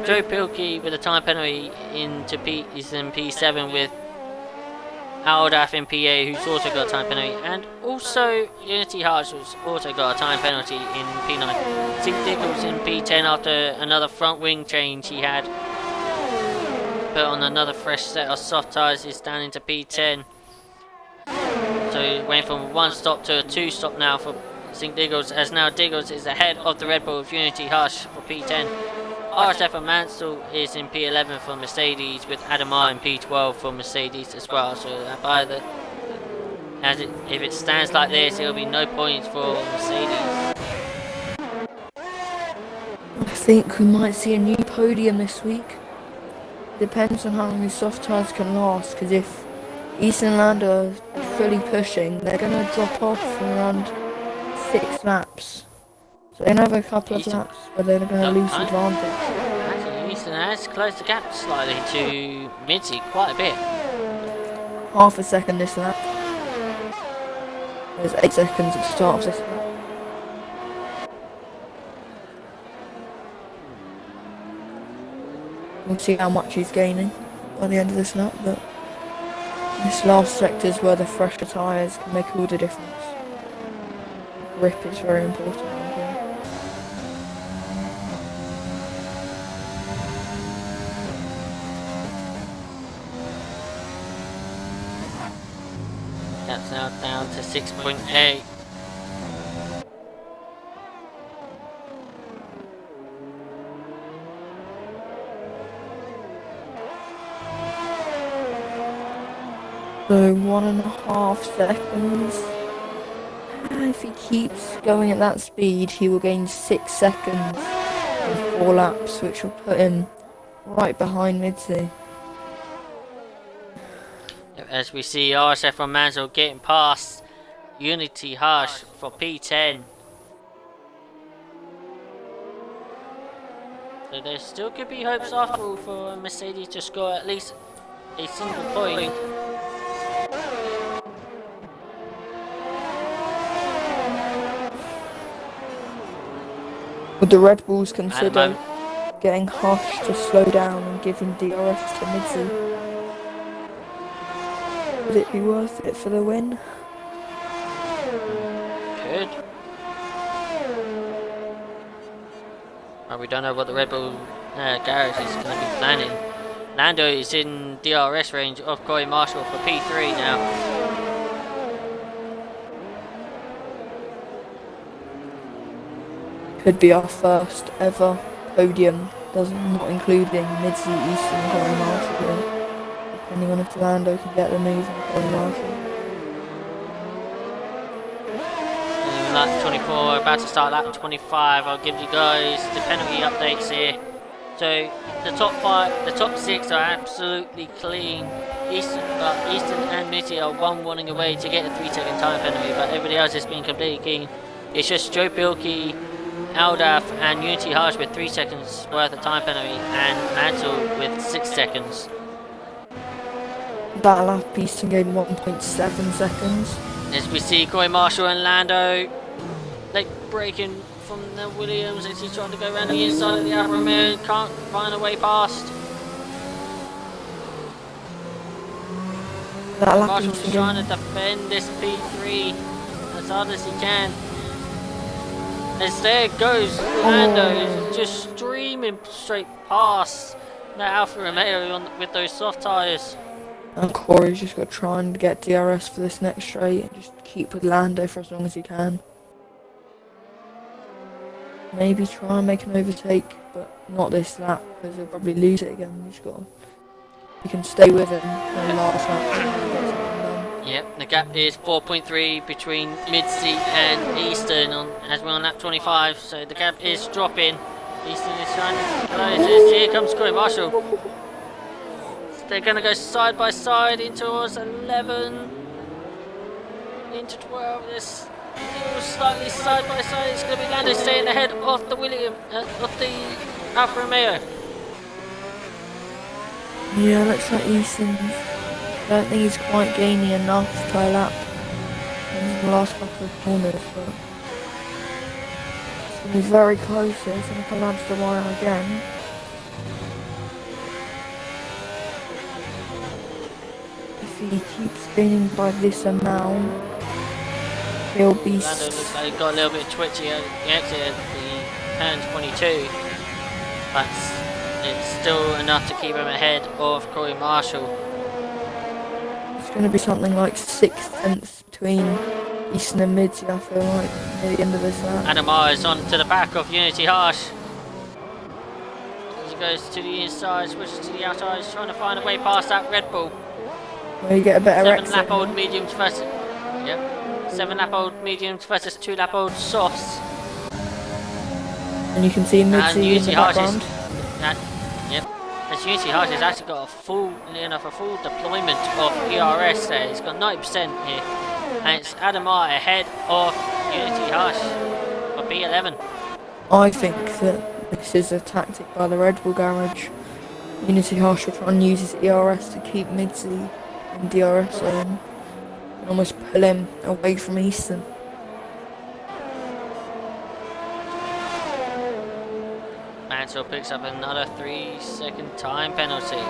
Joe Pilkey with a time penalty is in P7 with Aldaf in PA, who's also got a time penalty, and also Unity Harsh, who's also got a time penalty in P9. Zink Diggles in P10 after another front wing change he had. Put on another fresh set of soft tyres, is down into P10. So he went from one stop to a two stop now for Zink Diggles, as now Diggles is ahead of the Red Bull of Unity Hush for P10. RSF and Mansell is in P11 for Mercedes, with Adamar in P12 for Mercedes as well. So if it stands like this, there will be no points for Mercedes.
I think we might see a new podium this week. Depends on how long these soft tyres can last, because if Easton and Lando are fully pushing, they're going to drop off for around 6 laps. So they have a couple of laps where they're going to lose advantage.
Actually, Easton has closed the gap slightly to Mitzi quite a bit.
Half a second this lap. There's 8 seconds at the start of this lap. We'll see how much he's gaining by the end of this lap, but this last sector is where the fresher tyres can make all the difference. Grip is very important around here.
That's now down to 6.8.
So 1.5 seconds. If he keeps going at that speed, he will gain 6 seconds in 4 laps, which will put him right behind Mitzi.
As we see RSF from Mansell getting past Unity Hush for P10. So there still could be hopes after all for Mercedes to score at least a single point.
Would the Red Bulls consider getting Hush to slow down and giving DRS to Mitzi? Would it be worth it for the win?
Could. Well, we don't know what the Red Bull garage is going to be planning. Lando is in DRS range of Corey Marshall for P3 now.
Could be our first ever podium, not including Mitzi, Easton and Corey Marshall here, depending on if Lando can get the move on Corey Marshall.
Lap 24, about to start lap 25. I'll give you guys the penalty updates here. So the top 6 are absolutely clean. Easton and Mitzi are 1-1 away to get a 3-second time penalty, but everybody else has been completely clean. It's just Joe Pilkey Aldaf and Unity Harsh with 3 seconds worth of time penalty, and Mansell with 6 seconds.
That lap Easton gained 1.7 seconds.
As we see Corey Marshall and Lando like breaking from the Williams as he's trying to go around the inside of the Alfa Romeo, can't find a way past.
That lap
Marshall's
Easton
trying to
gained.
defend this P3 as hard as he can. As there goes Lando, just streaming straight past the Alfa Romeo with those soft tyres.
And Corey's just got to try and get DRS for this next straight and just keep with Lando for as long as he can. Maybe try and make an overtake, but not this lap because he'll probably lose it again. He can stay with him in the last lap. And get something done.
Yep, the gap is 4.3 between Midseat and Easton as we're on lap 25, so the gap is dropping. Easton is trying to close this. Here comes Corey Marshall. They're going to go side by side into 11, into 12. They're still slightly side by side. It's going to be Lando staying ahead of the of the Alfa Romeo.
Yeah, looks like Easton. I don't think he's quite gaining enough per lap in the last couple of corners, but it's going to be very close here. It's going to come down to the wire again. If he keeps gaining by this amount, he'll be...
Lando looks like he got a little bit twitchy at the exit at the turn 22, but it's still enough to keep him ahead of Corey Marshall.
It's going to be something like 6 tenths between Easton and Midseat, I feel like, near the end of this lap.
Adamar is on to the back of Unity Harsh. He goes to the inside, switches to the outside, he's trying to find a way past that Red Bull.
Well, you get a better
7
exit.
lap old mediums versus 7 lap old mediums versus 2 lap old softs.
And you can see Midseat in the
Unity Harsh
background.
As Unity Harsh has actually got a full deployment of ERS there. He's got 90% here. And it's Adamar ahead of Unity Harsh for B11.
I think that this is a tactic by the Red Bull garage. Unity Harsh will try and use his ERS to keep Midseat in DRS zone and almost pull him away from Easton.
Mansell picks up another 3-second time penalty.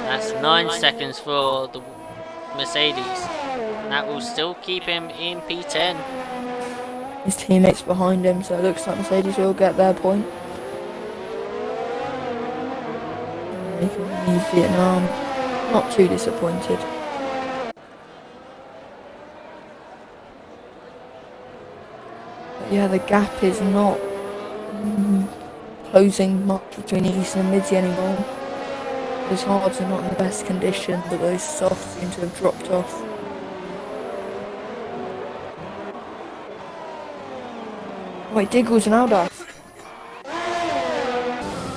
That's 9 seconds for the Mercedes. That will still keep him in P10.
His teammates behind him, so it looks like Mercedes will get their point. They can leave Vietnam. Not too disappointed. But yeah, the gap is not closing much between Easton and Midseat anymore. Those hards are not in the best condition, but those softs seem to have dropped off. Wait, Diggles and Aldaf.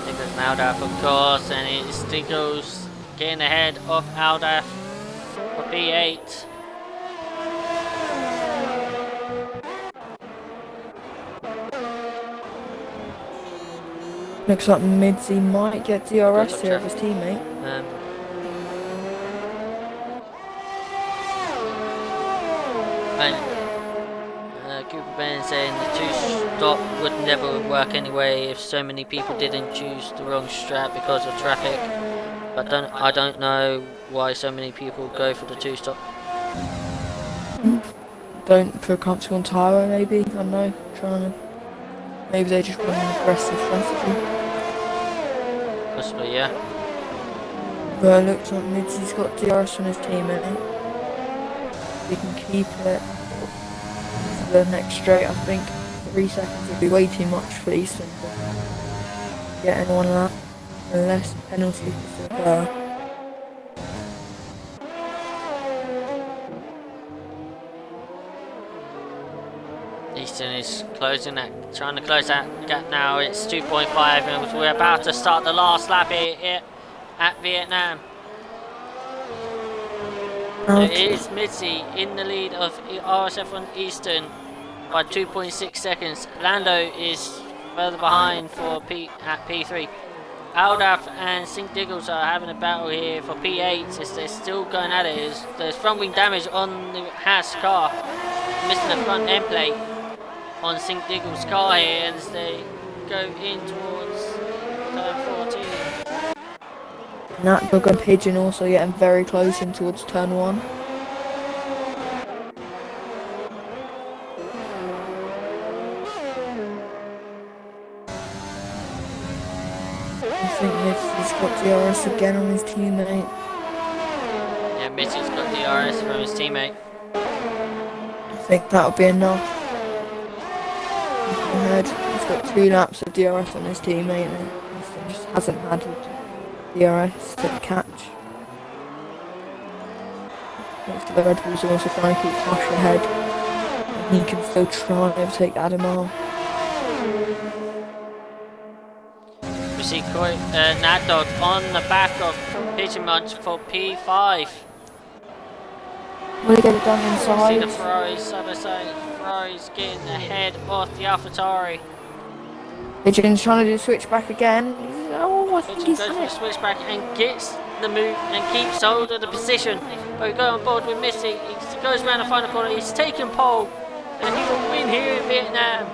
Diggles and Aldaf, of course, and it's Diggles getting ahead of Aldaf for B8.
Looks like Midseat might get DRS here of his teammate.
Cooper Ben saying the 2-stop would never work anyway if so many people didn't choose the wrong strat because of traffic. But I don't know why so many people go for the 2-stop.
Don't feel comfortable on tyre, maybe. I don't know. Maybe they just want an aggressive strategy.
Possibly, yeah.
But it looks like Midseat's got DRS on his teammate. He can keep it to the next straight. I think 3 seconds would be way too much for Easton to get in one lap, unless penalties occur.
Easton is trying to close that gap now. It's 2.5 and we're about to start the last lap here at Vietnam. So it is Midseat in the lead of RSF1 Easton by 2.6 seconds. Lando is further behind for at P3. Aldaf and Sink Diggles are having a battle here for P8 as they're still going at it. There's front wing damage on the Haas car, missing the front end plate on Sink Diggles' car here as they go in towards turn 14.
Nat Dog and Pigeon also getting very close in towards turn 1. I think Mitch's got DRS again on his teammate.
Yeah, Mitch's got DRS from his teammate.
I think that'll be enough. Ahead. He's got 2 laps of DRS on his teammate and he just hasn't had DRS to catch. Most of the Red Bulls are also trying to keep Josh ahead. And he can still try and overtake Adamar.
We see Nat Dog on the back of Pigeon Munch for P5.
Will he get it done inside?
See the Ferraris side by side. Ferraris getting ahead of the AlphaTauri.
Pigeon's trying to do switch back again. Oh, I think
Pigeon
he's
goes
done
for the
it.
switchback and gets the move and keeps hold of the position. But we go on board with Missy. He goes around the final corner. He's taken pole and he will win here in Vietnam.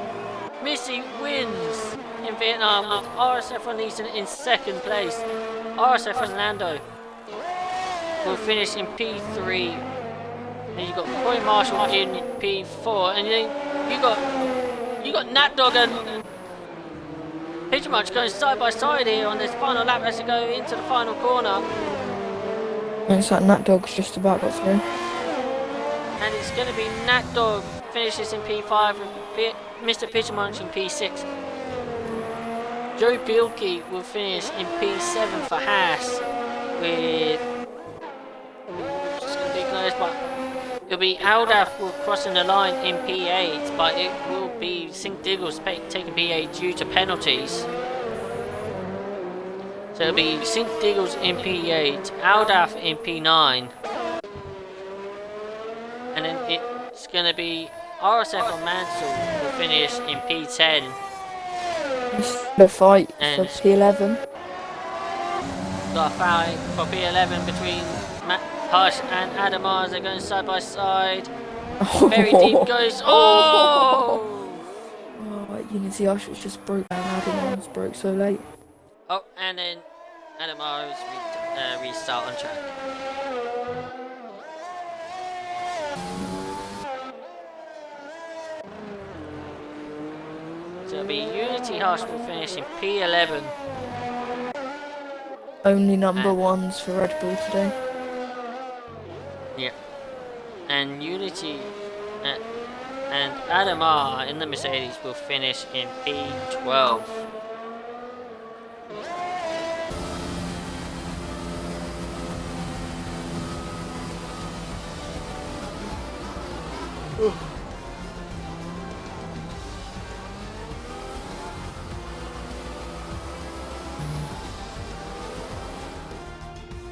Missy wins in Vietnam with RSF1 Eastern in 2nd place. RSF1 Lando will finish in P3. And you've got Corey Marshall in P4. And then you got Nat Dog and Pigeon Munch going side by side here on this final lap as they go into the final corner.
Looks like Nat Dog's just about got through.
And it's going to be Nat Dog finishes in P5 with Mr. Pigeon Munch in P6. Joe Bielke will finish in P7 for Haas with... It's going to be close, but it'll be Aldaf will crossing the line in P8, but it will be Sink Diggles taking P8 due to penalties. So it'll be Sink Diggles in P8, Aldaf in P9. And then it's going to be RSF on Mansell will finish in P10.
The fight
And
for P11.
Got a fight for P11 between Hush and Adamar as they're going side by side. Very deep goes. Oh!
Oh, Unity Hush was just broke down. Adamar's broke so late.
Oh, and then Adamar's restart on track. So it'll be Unity Hush will finish in P11.
Only number ones for Red Bull today.
Yep. And Unity and Adamar in the Mercedes will finish in P12.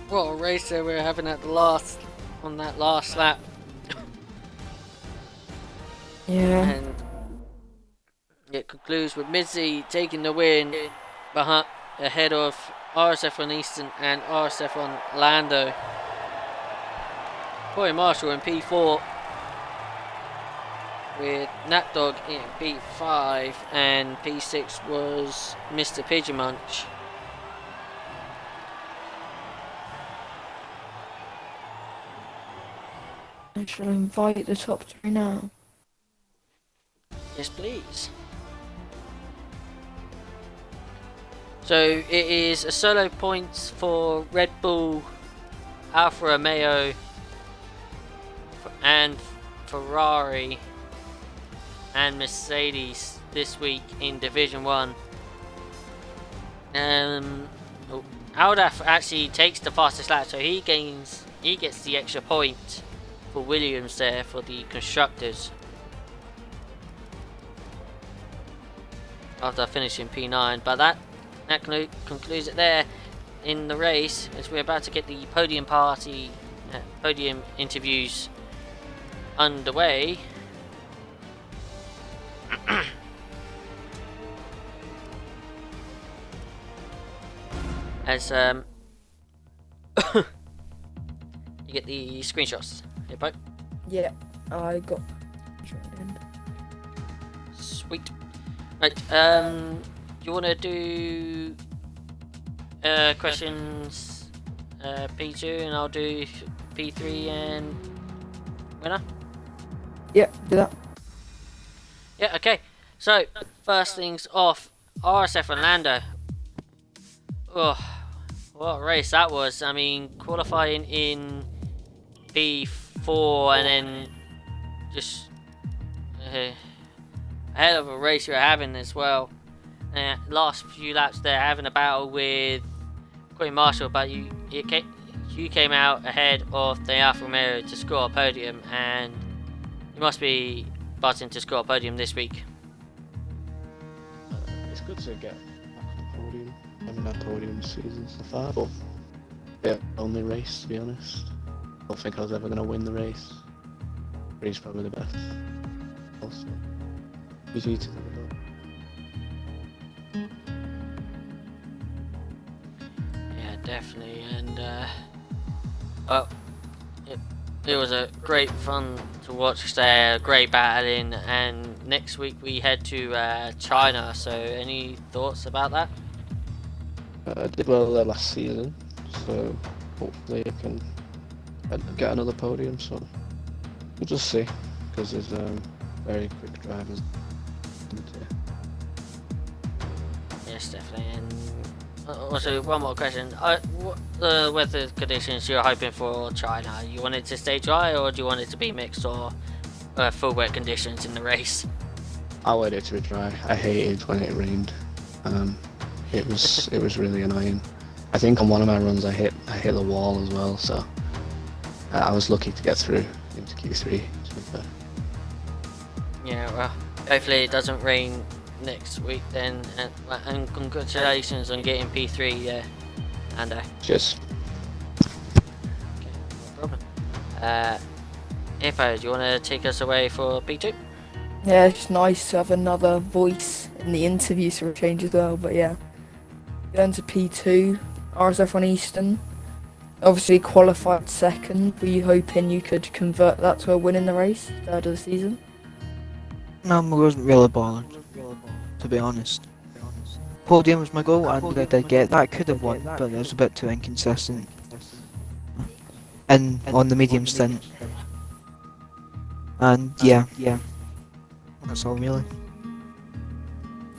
What a race there we're having at the on that last lap.
Yeah.
And it concludes with Mizzy taking the win ahead of RSF1 Eastern and RSF1 Lando. Corey Marshall in P4 with Nat Dog in P5 and P6 was Mr. Pigeon Munch.
I shall invite the top 3 now.
Yes, please. So it is a solo points for Red Bull, Alfa Romeo, and Ferrari and Mercedes this week in Division 1. Aldaf actually takes the fastest lap, so he gets the extra point for Williams there for the constructors. After finishing P9, but that concludes it there in the race as we're about to get the podium interviews underway. as you get the screenshots. Here, Pope.
Yeah, I got.
Sweet. Right. Do you want to do questions P2 and I'll do P3 and winner?
Yeah, do that.
Yeah, okay. So, first things off, RSF Orlando. Oh, what a race that was. I mean, qualifying in P4 and then just a hell of a race you're having as well. Last few laps there, having a battle with Queen Marshall, but you came out ahead of the Alfa Romeo to score a podium, and you must be buzzing to score a podium this week.
It's good to get back on the podium. I haven't had podium season so far, but yeah, only race to be honest. I don't think I was ever going to win the race. He's probably the best. Also, easy to know.
Yeah, definitely, and well, it was a great fun to watch there, great battling, and next week we head to China, so any thoughts about that?
I did well there last season, so hopefully I can get another podium, so we'll just see, because there's very quick drivers.
Yes, definitely, and also one more question, what the weather conditions you're hoping for China? You want it to stay dry, or do you want it to be mixed, or full wet conditions in the race?
I wanted it to be dry. I hated when it rained. It was really annoying. I think on one of my runs I hit the wall as well, so I was lucky to get through into Q3. To be fair.
Yeah, well, hopefully it doesn't rain next week then, and congratulations on getting P3 there, Ando.
Cheers.
Okay, no problem. Hippo, do you want to take us away for P2?
Yeah, it's nice to have another voice in the interviews for a change as well. But yeah, going to P2, RSF1 Eastern. Obviously qualified second. Were you hoping you could convert that to a win in the race, third of the season?
No, I wasn't really bothered, to be honest. Podium was my goal, and I did get that. I could have won, but it was a bit too inconsistent. And on the medium stint. And yeah, that's all really.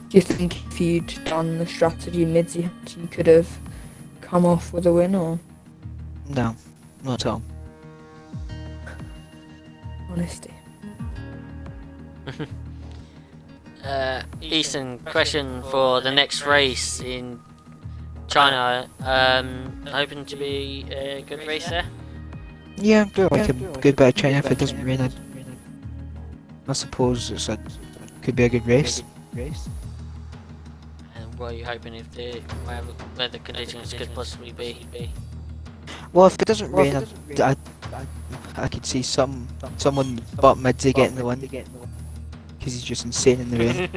Do you think if you'd done the strategy mids you could have come off with a win, or?
No, not at all.
Honesty.
Easton, question for the next race in China. Hoping to be a good race there?
Yeah, do like a good bit of China if it doesn't rain. I suppose could be a good race.
And what are you hoping if the weather conditions could possibly be?
Well, if it doesn't rain, I could see someone but Midzy getting the win, because he's just insane in the rain.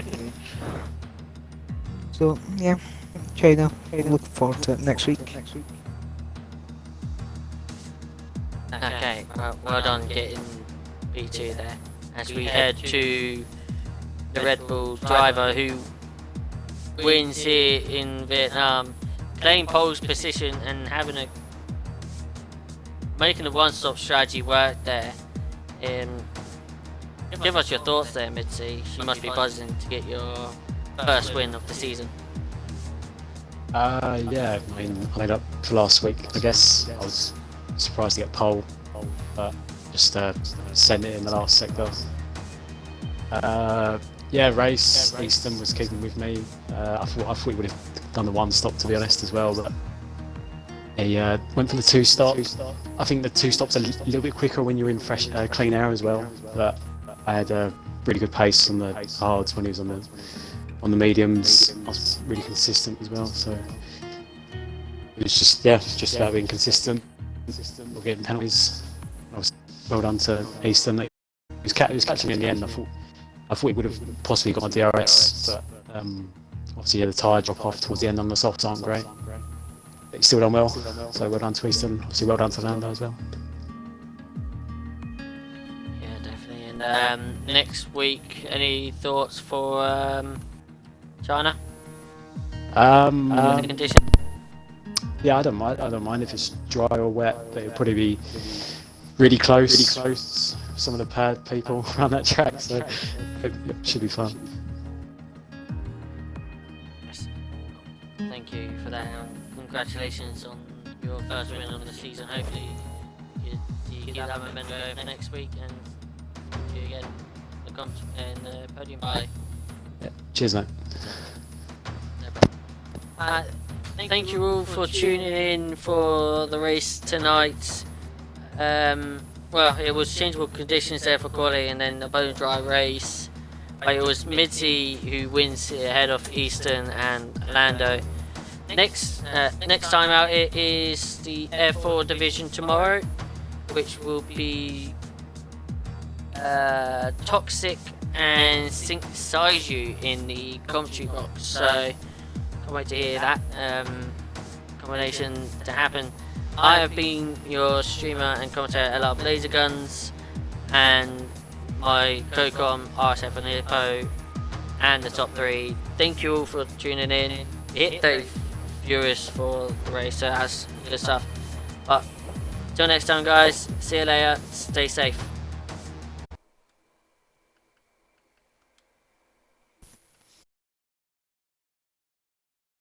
So yeah, China. Looking forward to it next week.
Okay, well done getting P2 there. As we head to the Red Bull driver who wins here in Vietnam, playing pole's position and making the one-stop strategy work there. Give us your thoughts there, Mitzi. You must be buzzing to get your first win of the season.
Yeah, I mean, I made up for last week. I guess I was surprised to get pole, but just sent it in the last sector. Yeah, race. Easton was keeping with me. I thought he would have done the one stop, to be honest, as well. But he went for the two stop. I think the two stops a little bit quicker when you're in fresh, clean air as well. But I had a really good pace on the hards when he was on the mediums. I was really consistent as well. So it was just about being consistent. We're getting penalties. Well done to Easton. He was catching me in the end. I thought he would have possibly got my DRS, but obviously the tyre drop off towards the end on the softs aren't great. he's still done well. So well done to Easton. Obviously, well done to Lando as well.
Yeah, definitely. And next week, any thoughts for China? The condition?
Yeah, I don't mind if it's dry or wet, but it'll probably be really close. Some of the pad people around that track, so it should be fun.
Yes. Thank you for that. And congratulations on your first win of the season. Hopefully, you keep that momentum going for next week and see you again in the podium fight.
Yeah. Cheers, mate.
Thank you all for tuning in for the race tonight. Well, it was changeable conditions there for quality and then a bone dry race. But it was Mitzi who wins ahead of Easton and Lando. Next time out it is the S04 division tomorrow, which will be Toxic and Sync Saiju in the commentary box. So can't wait to hear that combination to happen. I have been your streamer and commentator a lot of Laser Guns, and my co-com RSF1 and the top 3. Thank you all for tuning in. Hit those viewers for the race, so that's good stuff. But till next time, guys, see you later, stay safe.